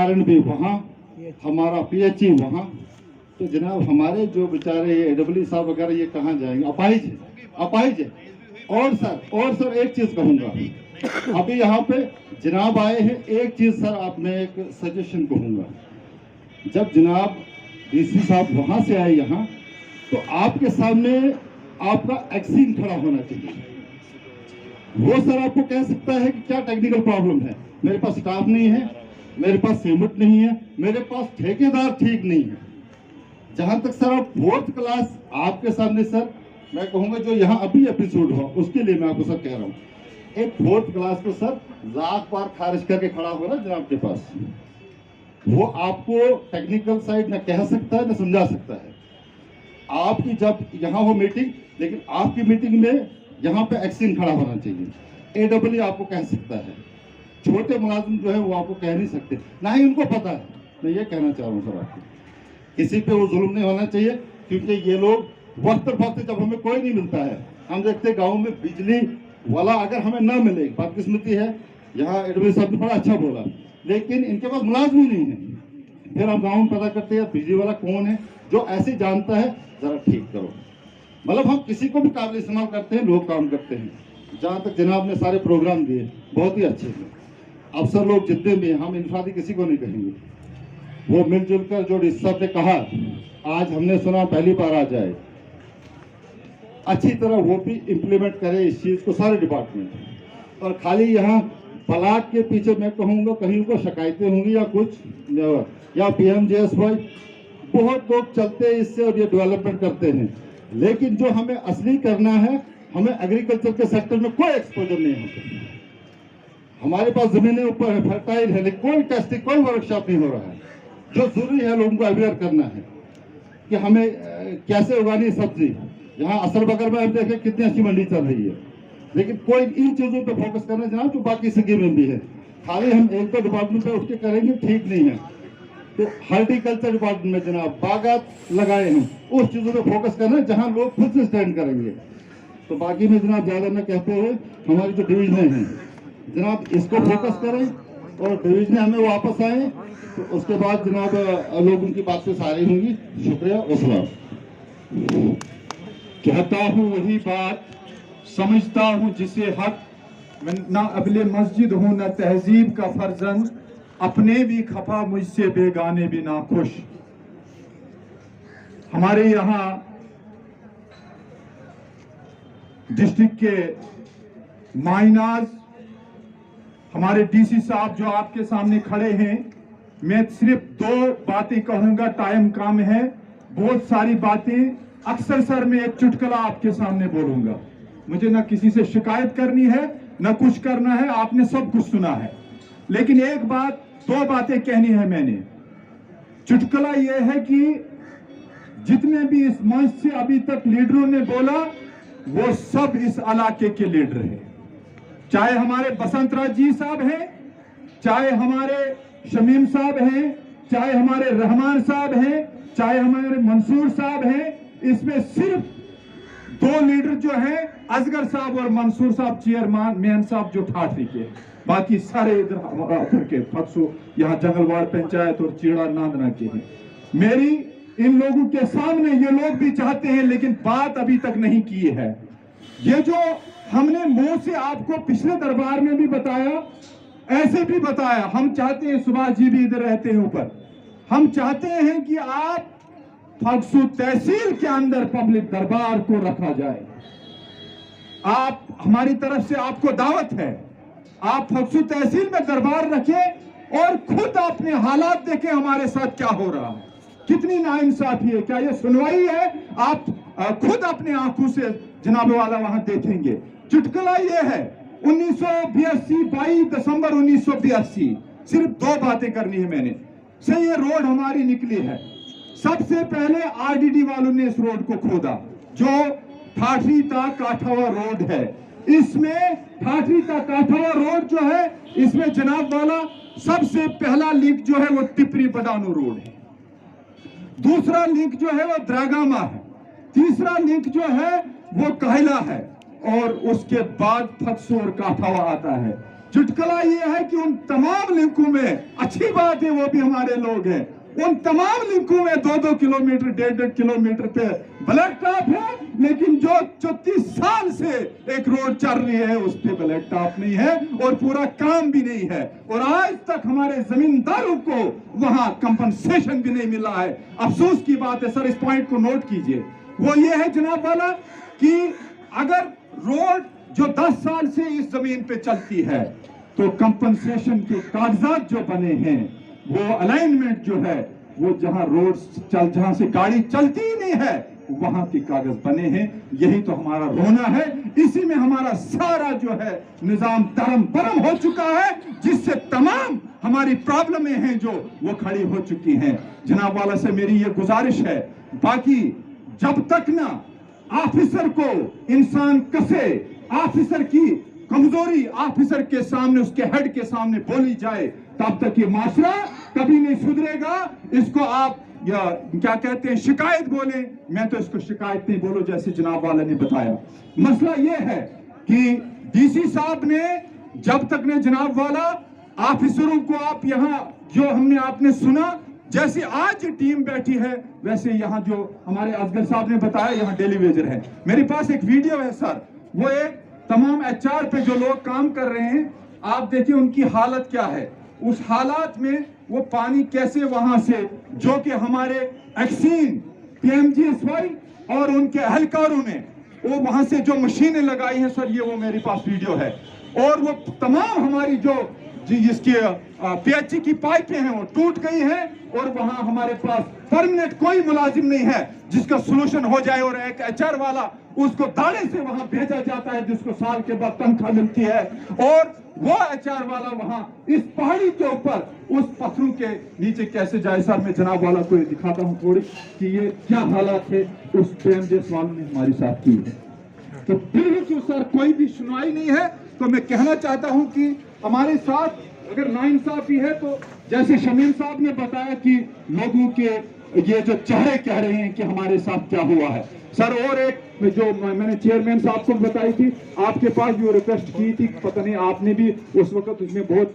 R&B वहाँ, हमारा PHE वहाँ, तो जनाब हमारे जो बेचारे AWE साहब वगैरह ये कहाँ जाएंगे, अपाहिज है। और सर एक चीज कहूंगा, अभी यहाँ पे जनाब आए हैं, एक चीज सर आप मैं एक सजेशन कहूंगा, जब जनाब डीसी साहब वहां से आए यहाँ, तो आपके सामने आपका एक्सीन खड़ा होना चाहिए। वो सर आपको कह सकता है कि क्या टेक्निकल प्रॉब्लम है, मेरे पास स्टाफ नहीं है, मेरे पास सीमेंट नहीं है, मेरे पास ठेकेदार ठीक नहीं है। जहां तक सर आप 4th क्लास आपके सामने सर मैं कहूंगा जो यहाँ अभी एपिसोड हुआ उसके लिए मैं आपको सर कह रहा हूँ, एक 4th क्लास को सर लाख बार खारिज करके खड़ा होगा ना जनाब के पास, वो आपको टेक्निकल साइड न कह सकता है न समझा सकता है। आपकी जब यहाँ हो मीटिंग, लेकिन आपकी मीटिंग में यहाँ पे एक्सीन खड़ा होना चाहिए। AEE आपको कह सकता है, छोटे मुलाजिम जो है वो आपको कह नहीं सकते, ना ही उनको पता है। मैं ये कहना चाह रहा हूँ सर आपको, किसी पे वो जुल्म नहीं होना चाहिए, क्योंकि ये लोग वक्त जब हमें कोई नहीं मिलता है, हम देखते गाँव में बिजली वाला अगर हमें ना मिले, बदकिस्मती है, यहाँ AEE साहब ने बड़ा अच्छा बोला, लेकिन इनके पास मुलाजिम नहीं है। फिर हम गाँव में पता करते हैं बिजली वाला कौन है, जो ऐसे जानता है, जरा ठीक करो। मतलब हम किसी को भी काबिल इस्तेमाल करते हैं, लोग काम करते हैं। जहाँ तक जनाब ने सारे प्रोग्राम दिए बहुत ही अच्छे थे, अफसर लोग जितने भी, हम इनफरादी किसी को नहीं कहेंगे, वो मिलजुल कर जो डीसी साहब ने कहा, आज हमने सुना पहली बार आ जाए, अच्छी तरह वो भी इम्प्लीमेंट करे इस चीज को सारे डिपार्टमेंट। और खाली यहाँ ब्लॉक के पीछे मैं कहूँगा कहीं को शिकायतें होंगी या कुछ, या PMJSY बहुत लोग चलते हैं इससे और ये डेवलपमेंट करते हैं, लेकिन जो हमें असली करना है, हमें एग्रीकल्चर के सेक्टर में कोई एक्सपोजर नहीं है। हमारे पास जमीनें ऊपर है, फर्टाइल है, लेकिन कोई टेस्टिंग कोई वर्कशॉप नहीं हो रहा है। जो जरूरी है लोगों को अवेयर करना है कि हमें कैसे उगानी सब्जी। यहाँ असल बगर में हम देखें कितनी अच्छी मंडी चल रही है, लेकिन कोई इन चीजों पे फोकस करना जनाब जो बाकी स्कीम में भी है। खाली हम एक तो डिपार्टमेंट पे उठ के करेंगे ठीक नहीं है, तो हॉर्टिकल्चर डिपार्टमेंट में जनाब बागात लगाए हम, उस चीजों पे फोकस करना है जहाँ लोग खुद से स्टैंड करेंगे। तो बाकी में जनाब ज्यादा न कहते हुए हमारी जो डिवीजनें हैं जनाब इसको फोकस करें, और डिवीजन हमें वापस आए, तो उसके बाद जनाब लोग उनकी बात से सारी होंगी। शुक्रिया और सलाम। कहता हूँ वही बात, समझता हूँ जिसे हक, मैं ना अगले मस्जिद हूँ ना तहजीब का फर्जंद, अपने भी खफा मुझसे बेगाने भी ना खुश। हमारे यहाँ डिस्ट्रिक्ट के माइनाज हमारे डीसी साहब जो आपके सामने खड़े हैं, मैं सिर्फ 2 बातें कहूंगा, टाइम कम है, बहुत सारी बातें। अक्सर सर मैं एक चुटकुला आपके सामने बोलूंगा, मुझे ना किसी से शिकायत करनी है ना कुछ करना है, आपने सब कुछ सुना है, लेकिन एक बात 2 बातें कहनी है मैंने। चुटकुला यह है कि जितने भी इस मंच से अभी तक लीडरों ने बोला, वो सब इस इलाके के लीडर हैं, चाहे हमारे बसंत राज जी साहब हैं, चाहे हमारे शमीम साहब हैं, चाहे हमारे रहमान साहब हैं, चाहे हमारे मंसूर साहब हैं। इसमें सिर्फ 2 लीडर जो हैं, असगर साहब और मंसूर साहब चेयरमैन मेन साहब जो ठाठरी के, बाकी सारे इधर के फक्सो यहाँ जंगलवाड़ पंचायत और चीड़ा नांदना के हैं। मेरी इन लोगों के सामने ये लोग भी चाहते हैं, लेकिन बात अभी तक नहीं की है। ये जो हमने मुंह से आपको पिछले दरबार में भी बताया, ऐसे भी बताया, हम चाहते हैं, सुभाष जी भी इधर रहते हैं ऊपर, हम चाहते हैं कि आप फगसू तहसील के अंदर पब्लिक दरबार को रखा जाए। आप हमारी तरफ से आपको दावत है, आप फगसू तहसील में दरबार रखें और खुद अपने हालात देखें हमारे साथ क्या हो रहा है, कितनी नाइंसाफी है, क्या ये सुनवाई है। आप खुद अपने आंखों से जनाब वाला वहां देखेंगे। चुटकुला ये है 1982 22 दिसंबर 1982, सिर्फ 2 बातें करनी है मैंने से। ये रोड हमारी निकली है, सबसे पहले RDD वालों ने इस रोड को खोदा, जो ठाठरी तक काठावा रोड है। इसमें ठाठरी तक काठावा रोड जो है, इसमें जनाब वाला सबसे पहला लिंक जो है वो टिपरी बडानू रोड है, दूसरा लिंक जो है वो द्रागामा है, तीसरा लिंक जो है वो कहला है, और उसके बाद फक्सो और काठावा आता है। चुटकुला ये है कि उन तमाम लिंकों में, अच्छी बात है वो भी हमारे लोग हैं, उन तमाम लिंकों में 2-2 किलोमीटर 1.5 किलोमीटर पे ब्लैक टॉप है, लेकिन जो 34 साल से एक रोड चल रही है उस पे ब्लैक टॉप नहीं है और पूरा काम भी नहीं है, और आज तक हमारे जमींदारों को वहां कंपनसेशन भी नहीं मिला है। अफसोस की बात है सर, इस पॉइंट को नोट कीजिए। वो ये है जनाब वाला कि अगर रोड जो 10 साल से इस जमीन पे चलती है तो कंपनसेशन के कागजात जो बने हैं, वो अलाइनमेंट जो है, वो जहां रोड जहां से गाड़ी चलती ही नहीं है वहां के कागज बने हैं। यही तो हमारा रोना है, इसी में हमारा सारा जो है निजाम धर्म बरम हो चुका है, जिससे तमाम हमारी प्रॉब्लमें हैं जो वो खड़ी हो चुकी हैं। जनाब वाला से मेरी ये गुजारिश है, बाकी जब तक ना ऑफिसर को इंसान कसे, ऑफिसर की कमजोरी ऑफिसर के सामने, उसके हेड के सामने बोली जाए, तब तक ये माशरा कभी नहीं सुधरेगा। इसको आप या क्या कहते हैं शिकायत बोले, मैं तो इसको शिकायत नहीं बोलो जैसे जनाब वाला ने बताया। मसला ये है कि डीसी साहब ने जब तक ने जनाब वाला ऑफिसरों को आप यहाँ जो हमने आपने सुना, जैसे आज टीम बैठी है वैसे यहाँ जो हमारे असगर साहब ने बताया यहाँ डेली वेजर है। मेरे पास एक वीडियो है सर, वो एक तमाम HR पे जो लोग काम कर रहे हैं, आप देखिए उनकी हालत क्या है। उस हालात में वो पानी कैसे वहां से, जो कि हमारे एक्सीन PMGSY और उनके एहलकारों ने वो वहां से जो मशीनें लगाई हैं सर, ये वो मेरे पास वीडियो है। और वो तमाम हमारी जो इसकी PHE की पाइपें हैं वो टूट गई हैं, और वहां हमारे पास परमानेंट कोई मुलाजिम नहीं है जिसका सोल्यूशन हो जाए, और एक HR वाला उसको दाड़े से वहां भेजा जाता है जिसको साल के बाद तनख्वाह मिलती है, और वो HR वाला वहां इस पहाड़ी के ऊपर उस पत्थरों के नीचे कैसे जाए। सर मैं जनाब वाला को दिखाता हूं थोड़ी कि ये क्या हालात है उस PMGS वालों ने हमारे साथ की है। तो फिर भी क्यों सर कोई भी सुनवाई नहीं है। तो मैं कहना चाहता हूं कि हमारे साथ अगर नाइंसाफी है तो जैसे शमीम साहब ने बताया कि लोगों के ये जो चेहरे कह रहे हैं कि हमारे साथ क्या हुआ है सर। और एक जो मैंने चेयरमैन साहब को बताई थी, आपके पास भी रिक्वेस्ट की थी, पता नहीं आपने भी उस वक्त उसमें बहुत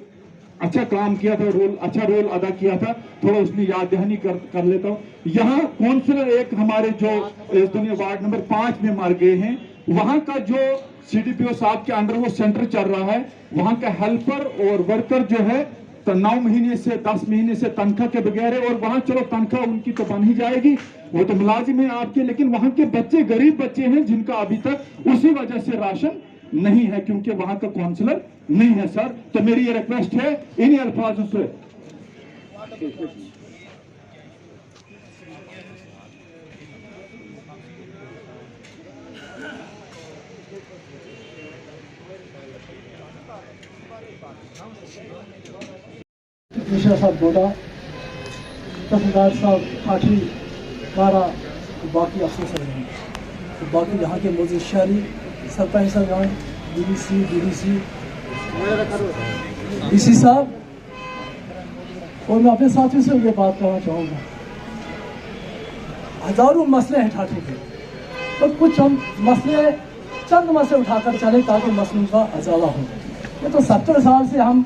अच्छा काम किया था, अच्छा रोल अदा किया था, थोड़ा उसमें याद दहानी कर लेता हूँ। यहाँ काउंसलर एक हमारे जो इस दुनिया वार्ड नंबर 5 में मर गए हैं, वहां का जो CDPO साहब के अंडर वो सेंटर चल रहा है, वहां का हेल्पर और वर्कर जो है तो 9 महीने से 10 महीने से तनख्वाह के बगैर है। और वहां चलो तनख्वाह उनकी तो बन ही जाएगी, वो तो मुलाजिम है आपके, लेकिन वहां के बच्चे गरीब बच्चे हैं जिनका अभी तक उसी वजह से राशन नहीं है क्योंकि वहां का काउंसलर नहीं है सर। तो मेरी ये रिक्वेस्ट है इन्हीं अल्फाजों से। मिश्रा साहब गोडा, तहसीलदार साहब काठी, बारा, बाकी अफसर हैं, तो बाकी यहाँ के मौजूद शहरी सरपंच साहब, DDC, DC साहब, और मैं अपने साथियों से ये बात करना चाहूँगा। हजारों मसले हैं ठाठी के, तो कुछ हम मसले चंद मसले उठाकर चले ताकि मसलों का अजाला हो। ये तो 70 साल से हम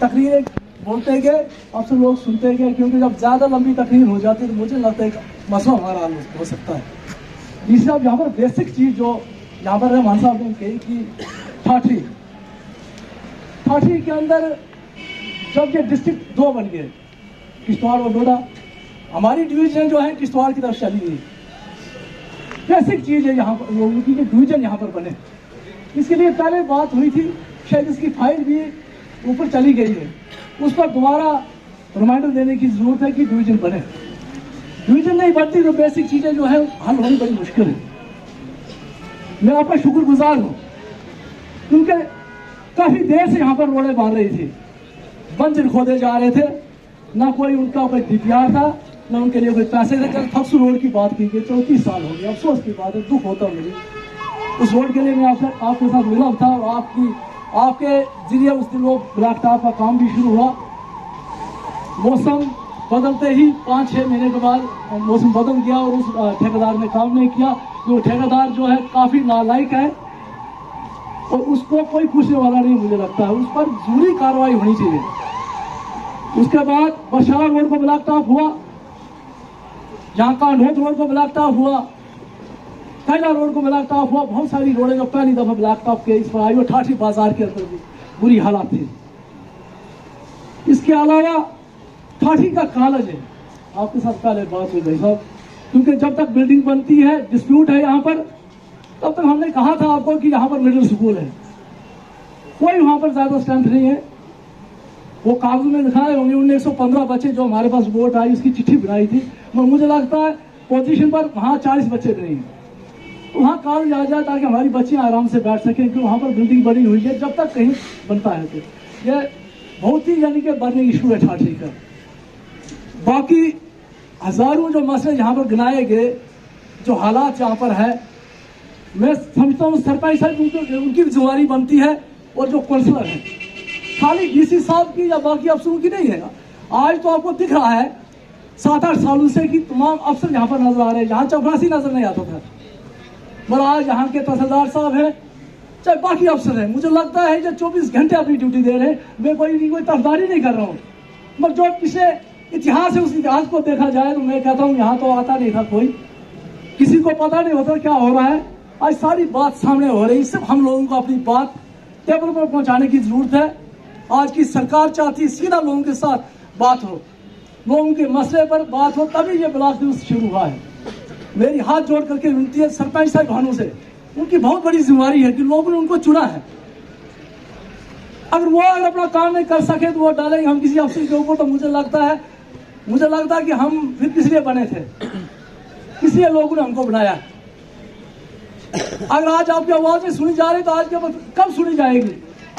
तकरीरें बोलते गए, अब से लोग सुनते गए, क्योंकि जब ज़्यादा लंबी तकरीर हो जाती है तो मुझे लगता है कि मसला हमारा हल हो सकता है। तीसरी साहब यहाँ पर बेसिक चीज़ जो यहाँ पर रहमान साहब ने कही कि ठाठी के अंदर जब ये डिस्ट्रिक्ट 2 बन गए, किश्तवाड़ और डोडा, हमारी डिवीजन जो है किश्तवाड़ की तरफ चली गई। बेसिक चीज़ है यहाँ पर लोगों की डिवीजन यहाँ पर बने। इसके लिए पहले बात हुई थी, शायद इसकी फाइल भी ऊपर चली गई है, उस पर दोबारा रिमाइंडर देने की जरूरत है कि डिवीजन बने। डिवीजन नहीं बनती तो बेसिक चीजें जो है हल होनी बड़ी मुश्किल है। मैं आपका शुक्रगुजार हूँ, क्योंकि काफी देर से यहाँ पर रोडें बांध रही थी, बंजर खोदे जा रहे थे, ना कोई उनका कोई DPR था, ना उनके लिए कोई पैसे थे। कल फक्सू रोड की बात की गई, 34 साल हो गए, अफसोस की बात है, दुख होता मुझे। उस रोड के लिए मैं आपके साथ मिला था और आपके जरिए उस दिन वो ब्लैक टॉप का काम भी शुरू हुआ। मौसम बदलते ही 5-6 महीने के बाद मौसम बदल गया और उस ठेकेदार ने काम नहीं किया। जो ठेकेदार जो है काफ़ी नालायक है और उसको कोई पूछने वाला नहीं मुझे लगता है, उस पर जरूरी कार्रवाई होनी चाहिए। उसके बाद बरशाला रोड को ब्लैक टॉप हुआ, यहाँ का अनोद रोड को ब्लैक टॉप हुआ, कैला रोड को ब्लैक टॉप हुआ, बहुत सारी रोडें जो पहली दफा ब्लैक टॉप के इस पर आई, वो ठाठी बाजार के अंदर भी बुरी हालात थी। इसके अलावा ठाठी का कॉलेज है, आपके साथ पहले बात हो गई साहब, क्योंकि जब तक बिल्डिंग बनती है, डिस्प्यूट है यहाँ पर, तब तक हमने कहा था आपको कि यहाँ पर मिडिल स्कूल है, कोई वहाँ पर ज्यादा स्ट्रेंथ नहीं है। वो कागज में दिखाए होंगे 1915 बच्चे जो हमारे पास वोट आई, उसकी चिट्ठी बनाई थी, मगर मुझे लगता है पोजीशन पर वहाँ 40 बच्चे नहीं हैं। तो वहाँ कॉलेज आ जाए ताकि हमारी बच्चियाँ आराम से बैठ सकें, क्योंकि वहाँ पर बिल्डिंग बनी हुई है, जब तक कहीं बनता है। तो ये बहुत ही यानी कि बर्निंग इशू है ठाठी का। बाकी हजारों जो मसले यहाँ पर गिनाए गए, जो हालात यहाँ पर है, मैं समझता हूँ सरपंच साहब उनकी जिम्मेदारी बनती है, और जो काउंसलर है, खाली डीसी साहब की या बाकी अफसरों की नहीं है। आज तो आपको दिख रहा है 7-8 सालों से कि तमाम अफसर यहाँ पर नजर आ रहे हैं, यहाँ चपरासी नजर नहीं आता था, मगर आज यहाँ के तहसीलदार साहब हैं, चाहे बाकी अफसर हैं, मुझे लगता है जो 24 घंटे अपनी ड्यूटी दे रहे हैं। मैं कोई तरफदारी नहीं कर रहा हूँ, मगर जो पिछले इतिहास है उस इतिहास को देखा जाए तो मैं कहता हूँ यहाँ तो आता नहीं था कोई, किसी को पता नहीं होता क्या हो रहा है। आज सारी बात सामने हो रही है, सिर्फ हम लोगों को अपनी बात टेबल पर पहुंचाने की जरूरत है। आज की सरकार चाहती है सीधा लोगों के साथ बात हो, लोगों के मसले पर बात हो, तभी ये ब्लॉक दिवस शुरू हुआ है। मेरी हाथ जोड़ करके विनती है सरपंच साहब भानु से, उनकी बहुत बड़ी जिम्मेदारी है कि लोगों ने उनको चुना है। अगर वो अपना काम नहीं कर सके तो वो डालेंगे हम किसी अफसर के ऊपर, तो मुझे लगता है कि हम फिर किस लिए बने थे, इसलिए लोगों ने हमको बनाया। अगर आज आपकी आवाज नहीं सुनी जा रही तो आज के बाद कब सुनी जाएगी?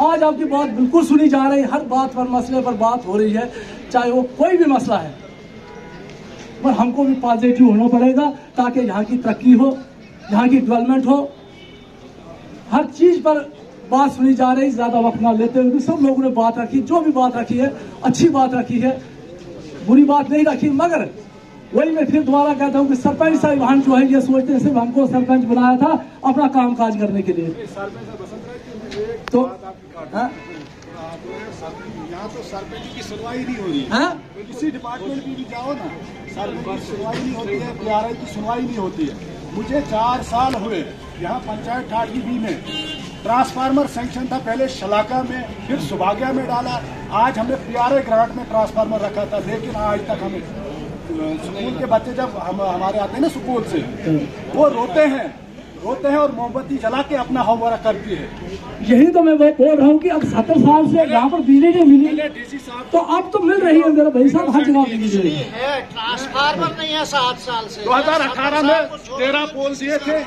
आज आपकी बात बिल्कुल सुनी जा रही है, हर बात पर मसले पर बात हो रही है, चाहे वो कोई भी मसला है। पर हमको भी पॉजिटिव होना पड़ेगा ताकि यहाँ की तरक्की हो, यहाँ की डेवलपमेंट हो। हर चीज पर बात सुनी जा रही, ज्यादा वक्त ना लेते हुए सब लोगों ने बात रखी, जो भी बात रखी है अच्छी बात रखी है, बुरी बात नहीं रखी। मगर वही मैं फिर दोबारा कहता हूँ कि सरपंच साहिबान जो है ये सोचते हैं सिर्फ हमको सरपंच बनाया था अपना काम काज करने के लिए। तो यहाँ तो सरपंच की सुनवाई नहीं हो रही है, किसी डिपार्टमेंट में भी जाओ ना, सरपंच की सुनवाई नहीं होती है, PRI की सुनवाई नहीं होती है। मुझे 4 साल हुए यहाँ पंचायत ठाठी बी में ट्रांसफार्मर सैंक्शन था, पहले शलाका में, फिर सुभाग्या में डाला, आज हमने PRI ग्रांट में ट्रांसफार्मर रखा था, लेकिन आज तक हमें स्कूल के बच्चे जब हमारे आते हैं ना स्कूल से, वो रोते हैं और मोमबत्ती जला के अपना होमवर्क करती है। यही तो मैं बोल रहा हूँ कि अब 70 साल से यहाँ पर बिजली नहीं मिली, तो अब तो मिल रही है मेरे भाई साहब, हर जगह बिजली है। ट्रांसफार्मर नहीं है 7 साल से। 2018 में 13 पोल दिए थे,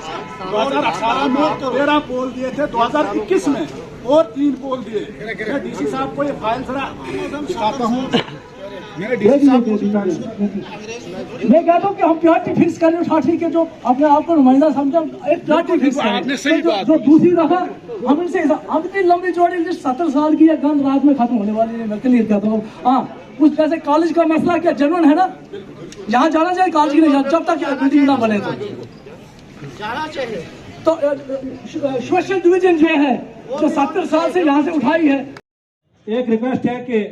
2018 में 13 पोल दिए थे, 2021 में और 3 पोल दिए। मैं DC साहब को ये फाइल जरा दिखाता हूँ। मैं कहता हूँ कि हम प्यारिटी फिक्स करें ठाठी के, जो अपने आप को नुमाइंदा समझे, एक प्यारिटी फिक्स करें। जो दूसरी दफा हम इनसे इतनी लंबी जोड़ी 70 साल की गंद रात में खत्म होने वाली है, मैं क्लियर कहता हूँ। हाँ, कुछ जैसे कॉलेज का मसला क्या जनरल है ना, यहाँ जाना चाहिए कॉलेज की नहीं, जब तक बिल्डिंग ना बने तो जाना चाहिए। तो सोशल डिवीजन जो है जो 70 साल से यहाँ से उठाई है। एक रिक्वेस्ट है कि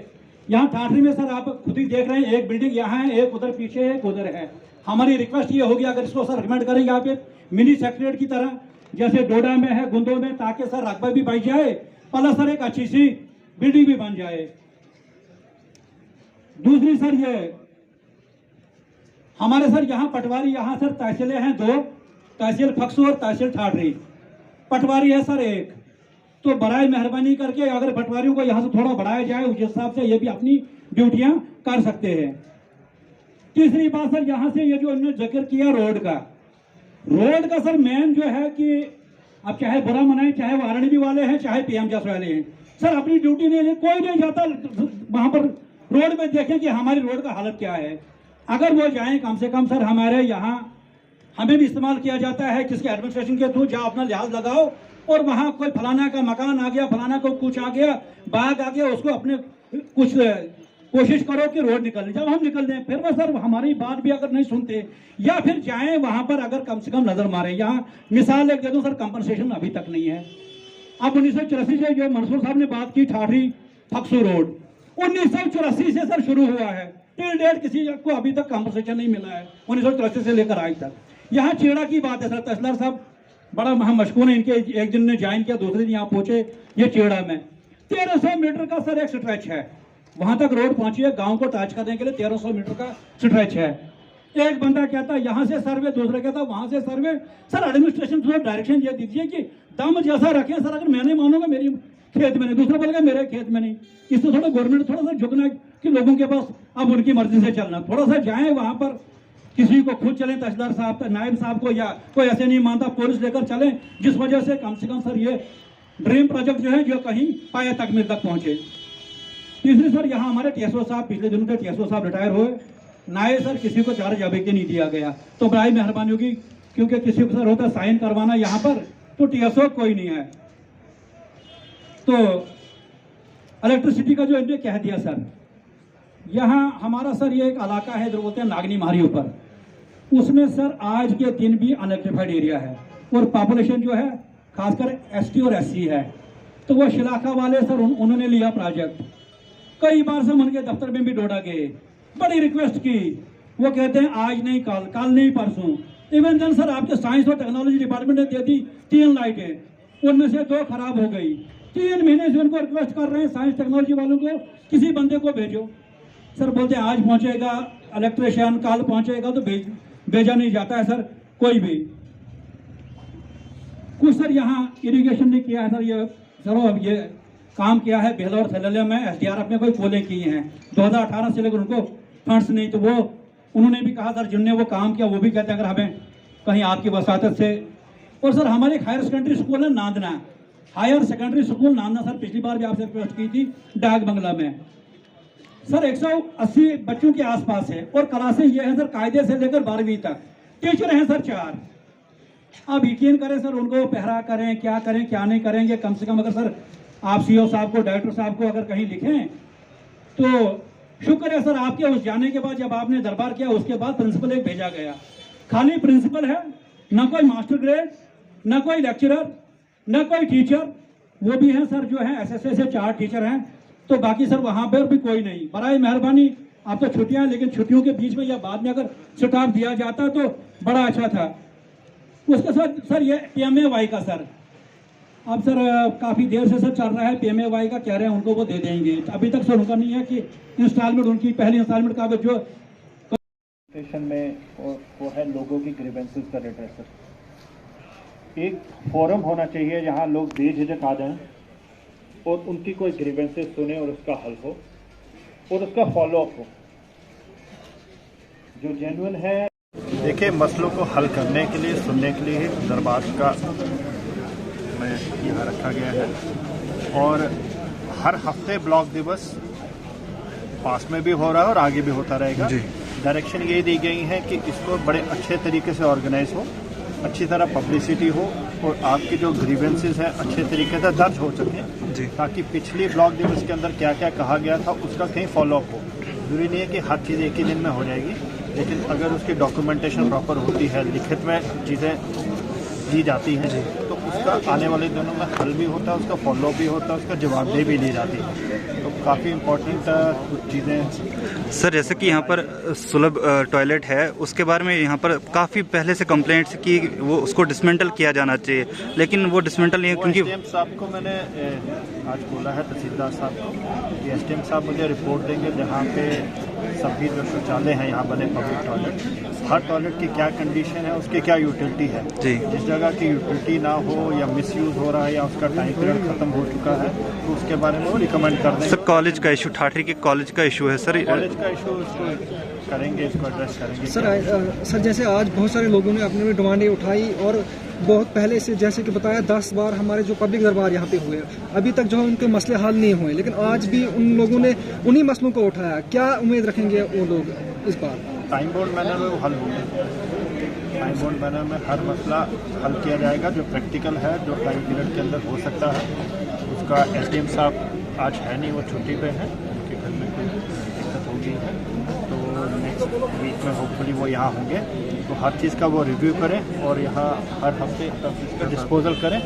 यहाँ ठाठरी में सर आप खुद ही देख रहे हैं, एक बिल्डिंग यहाँ है, एक उधर पीछे है, एक उधर है। हमारी रिक्वेस्ट ये होगी अगर इसको सर रिकमेंड करेंगे आप एक मिनी सेक्रेटरीट की तरह, जैसे डोडा में है, गुंदो में, ताकि सर रकबा भी बढ़ जाए, प्लस सर एक अच्छी सी बिल्डिंग भी बन जाए। दूसरी सर ये हमारे सर यहाँ पटवारी, यहाँ सर तहसीलें हैं 2, तहसील फक्सू और तहसील ठाठरी, पटवारी है सर 1। तो बराए मेहरबानी करके अगर पटवारियों को यहाँ से थोड़ा बढ़ाया जाए, उस हिसाब से ये भी अपनी ड्यूटियां कर सकते हैं। तीसरी बात सर, यहाँ से ये जो इन्होंने जिक्र किया रोड का सर मेन जो है कि अब चाहे बुरा मनाए, चाहे वो आरएनबी वाले हैं, चाहे PMJS वाले हैं, सर अपनी ड्यूटी नहीं, कोई नहीं जाता वहां पर रोड में देखें कि हमारी रोड का हालत क्या है। अगर वो जाएं, कम से कम सर हमारे यहाँ हमें भी इस्तेमाल किया जाता है, किसके एडमिनिस्ट्रेशन के थ्रू, जाओ अपना लिहाज लगाओ, और वहां कोई फलाना का मकान आ गया, फलाना को कुछ आ गया, बाग आ गया, उसको अपने कुछ कोशिश करो कि रोड निकल जब हम निकल जाए, फिर वो सर हमारी बात भी अगर नहीं सुनते, या फिर जाएं वहां पर अगर कम से कम नजर मारे। यहाँ मिसाल एक दे दूं सर, कंपनसेशन अभी तक नहीं है। अब 1984 से जो मंसूर साहब ने बात की ठाठरी फक्सू रोड, 1984 से सर शुरू हुआ है, टिल डेट किसी को अभी तक कंपनसेशन नहीं मिला है 1983 से लेकर आज तक। यहाँ चेड़ा की बात है सर, तहसीलदार साहब बड़ा हम मशहूर है इनके, एक दिन ने ज्वाइन किया, दूसरे दिन यहाँ पहुंचे। ये चेड़ा में 1300 मीटर का सर एक स्ट्रेच है, वहां तक रोड पहुंची है, गांव को टच करने के लिए 1300 मीटर का स्ट्रेच है। एक बंदा कहता है यहाँ से सर्वे, दूसरा कहता है वहां से सर्वे। सर एडमिनिस्ट्रेशन थोड़ा डायरेक्शन ये दीजिए कि दम जैसा रखें सर, अगर मैंने मानूंगा मेरी खेत में नहीं, दूसरा बोलेगा मेरे खेत में नहीं। इससे थोड़ा गवर्नमेंट थोड़ा सा झुकना कि लोगों के पास अब उनकी मर्जी से चलना, थोड़ा सा जाएं वहां पर, किसी को खुद चलें, तहसीलदार साहब नायब साहब को, या कोई ऐसे नहीं मानता पुलिस लेकर चलें, जिस वजह से कम सर ये ड्रीम प्रोजेक्ट जो है जो कहीं पाया तकमील तक पहुंचे। तीसरी सर यहाँ हमारे टीएसओ साहब, पिछले दिनों के टीएसओ साहब रिटायर हुए, नायब सर किसी को चार्ज अभी के नहीं दिया गया, तो बड़ी मेहरबानी होगी, क्योंकि किसी को सर होता साइन करवाना यहाँ पर, तो टीएसओ कोई नहीं है। तो इलेक्ट्रिसिटी का जो इन्होंने कह दिया सर, यहाँ हमारा सर ये एक इलाका है इधर बोलते हैं नागनी मारी ऊपर, उसमें सर आज के दिन भी अनइलेक्ट्रिफाइड एरिया है और पॉपुलेशन जो है खासकर एसटी और एससी है। तो वो शिलाखा वाले सर उन्होंने लिया प्रोजेक्ट, कई बार से उनके दफ्तर में भी दौड़ा गए, बड़ी रिक्वेस्ट की, वो कहते हैं आज नहीं कल, कल नहीं परसों। इवन देन सर आपके साइंस और टेक्नोलॉजी डिपार्टमेंट ने दे दी 3 लाइटें, उनमें से 2 खराब हो गई। 3 महीने से उनको रिक्वेस्ट कर रहे हैं साइंस टेक्नोलॉजी वालों को, किसी बंदे को भेजो। सर बोलते हैं आज पहुंचेगा इलेक्ट्रिशियन, कल पहुंचेगा, तो भेजा नहीं जाता है सर कोई भी। कुछ सर यहाँ इरिगेशन ने किया है सर, ये सर अब ये काम किया है बेहला और थैलिया में, एसडीआरएफ में कोई पोले किए हैं 2018 से लेकर, उनको फंड्स नहीं, तो वो उन्होंने भी कहा सर जिनने वो काम किया वो भी कहते हैं अगर हमें कहीं आपकी वसातत से। और सर हमारे एक हायर सेकेंडरी स्कूल है नांदना, हायर सेकेंडरी स्कूल नांदना सर, पिछली बार भी आपसे रिक्वेस्ट की थी, डाक बंगला में सर 180 बच्चों के आसपास है, और क्लासें ये है सर कायदे से लेकर 12वीं तक, टीचर हैं सर 4। अब यकीन करें सर उनको पहरा करें, क्या करें क्या नहीं करेंगे, कम से कम अगर सर आप सीओ साहब को, डायरेक्टर साहब को अगर कहीं लिखें तो शुक्र है सर। आपके उस जाने के बाद जब आपने दरबार किया उसके बाद प्रिंसिपल एक भेजा गया, खाली प्रिंसिपल है, ना कोई मास्टर ग्रेड, ना कोई लेक्चरर, ना कोई टीचर। वो भी हैं सर जो है एसएसए से 4 टीचर हैं, तो बाकी सर वहां पर भी कोई नहीं। बराए मेहरबानी, आप तो छुट्टियां, लेकिन छुट्टियों के बीच में या बाद में अगर स्टाफ दिया जाता तो बड़ा अच्छा था। उसके साथ सर ये PMAY का सर, अब सर काफ़ी देर से सर चल रहा है, PMAY का कह रहे हैं उनको वो दे देंगे, अभी तक सर उनका नहीं है कि इंस्टॉलमेंट, उनकी पहली इंस्टॉलमेंट का जो स्टेशन में वो है लोगों की ग्रीवेंसेस का रिड्रेसल। एक फोरम होना चाहिए जहां लोग बेझिझक आ जाएं और उनकी कोई ग्रीवेंसेस सुने और उसका हल हो और उसका फॉलोअप हो जो जेन्युइन है। देखिए, मसलों को हल करने के लिए, सुनने के लिए दरबार का में यहाँ रखा गया है, और हर हफ्ते ब्लॉक दिवस पास में भी हो रहा है और आगे भी होता रहेगा। डायरेक्शन ये दी गई है कि इसको बड़े अच्छे तरीके से ऑर्गेनाइज हो, अच्छी तरह पब्लिसिटी हो और आपकी जो ग्रीवेंसेस हैं अच्छे तरीके से दर्ज हो सकें, ताकि पिछली ब्लॉक दिवस के अंदर क्या क्या कहा गया था उसका कहीं फॉलोअप हो। जरूरी नहीं है कि हर चीज़ एक ही दिन में हो जाएगी, लेकिन अगर उसकी डॉक्यूमेंटेशन प्रॉपर होती है, लिखित में चीज़ें दी जाती हैं, तो उसका आने वाले दिनों में हल भी होता है, उसका फॉलोअप भी होता है, उसका जवाबदेही भी ली जाती है। तो काफ़ी इम्पोर्टेंट कुछ चीज़ें सर, जैसे कि यहाँ पर सुलभ टॉयलेट है, उसके बारे में यहाँ पर काफ़ी पहले से कंप्लेंट्स की, वो उसको डिसमेंटल किया जाना चाहिए, लेकिन वो डिसमेंटल नहीं है क्योंकि एसडीएम साहब को मैंने आज बोला है, तहसीलदार साहब को, कि एसडीएम साहब मुझे रिपोर्ट देंगे जहाँ पे सभी जो शौचालय हैं यहाँ बने पब्लिक टॉयलेट, हर टॉयलेट की क्या कंडीशन है, उसकी क्या यूटिलिटी है। जिस जगह की यूटिलिटी ना हो या मिसयूज हो रहा है या उसका टाइम पीरियड खत्म हो चुका है, तो उसके बारे में वो रिकमेंड कर देंगे। सर, कॉलेज का इशू, ठाठरी के कॉलेज का इशू है सर, कॉलेज का इशू इसको करेंगे, इसको एड्रेस करेंगे। सर जैसे आज बहुत सारे लोगों ने अपनी डिमांडें उठाई, और बहुत पहले से जैसे कि बताया 10 बार हमारे जो पब्लिक दरबार यहाँ पे हुए, अभी तक जो उनके मसले हल नहीं हुए, लेकिन आज भी उन लोगों ने उन्हीं मसलों को उठाया। क्या उम्मीद रखेंगे वो लोग इस बार? टाइम बोर्ड मैनर में वो हल होंगे, टाइम बोर्ड मैनर में हर मसला हल किया जाएगा जो प्रैक्टिकल है, जो टाइम पीरियड के अंदर हो सकता है। उसका एसडीएम साहब आज है नहीं, वो छुट्टी पे हैं, उनके घर में कोई दिक्कत हो गई है, तो नेक्स्ट वीक में होपफुली वो यहाँ होंगे, तो हर चीज़ का वो रिव्यू करें और यहाँ हर हफ्ते इसका डिस्पोजल करें।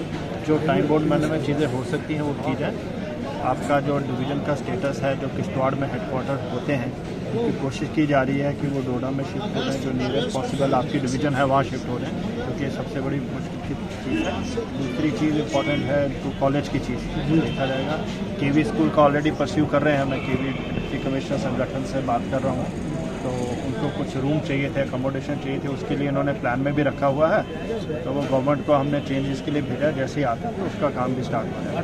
जो टाइम बोर्ड मैनर में चीज़ें हो सकती हैं वो की जाए। आपका जो डिवीज़न का स्टेटस है, जो किश्तवाड़ में हेडक्वार्टर होते हैं, उनकी कोशिश की जा रही है कि वो डोडा में शिफ्ट हो जाए, जो नियरेस्ट पॉसिबल आपकी डिवीज़न है वहाँ शिफ्ट हो जाए, क्योंकि ये सबसे बड़ी मुश्किल की चीज़ है। दूसरी चीज़ इंपॉर्टेंट है तो कॉलेज की चीज़ देखा जाएगा। केवी स्कूल का ऑलरेडी परस्यू कर रहे हैं, मैं केवी डिप्टी कमिश्नर संगठन से बात कर रहा हूँ, तो उनको कुछ रूम चाहिए थे, अकोमोडेशन चाहिए थे, उसके लिए इन्होंने प्लान में भी रखा हुआ है। तो वो गवर्नमेंट को हमने चेंजेस के लिए भेजा, जैसे ही आता है तो उसका काम भी स्टार्ट हो जाएगा।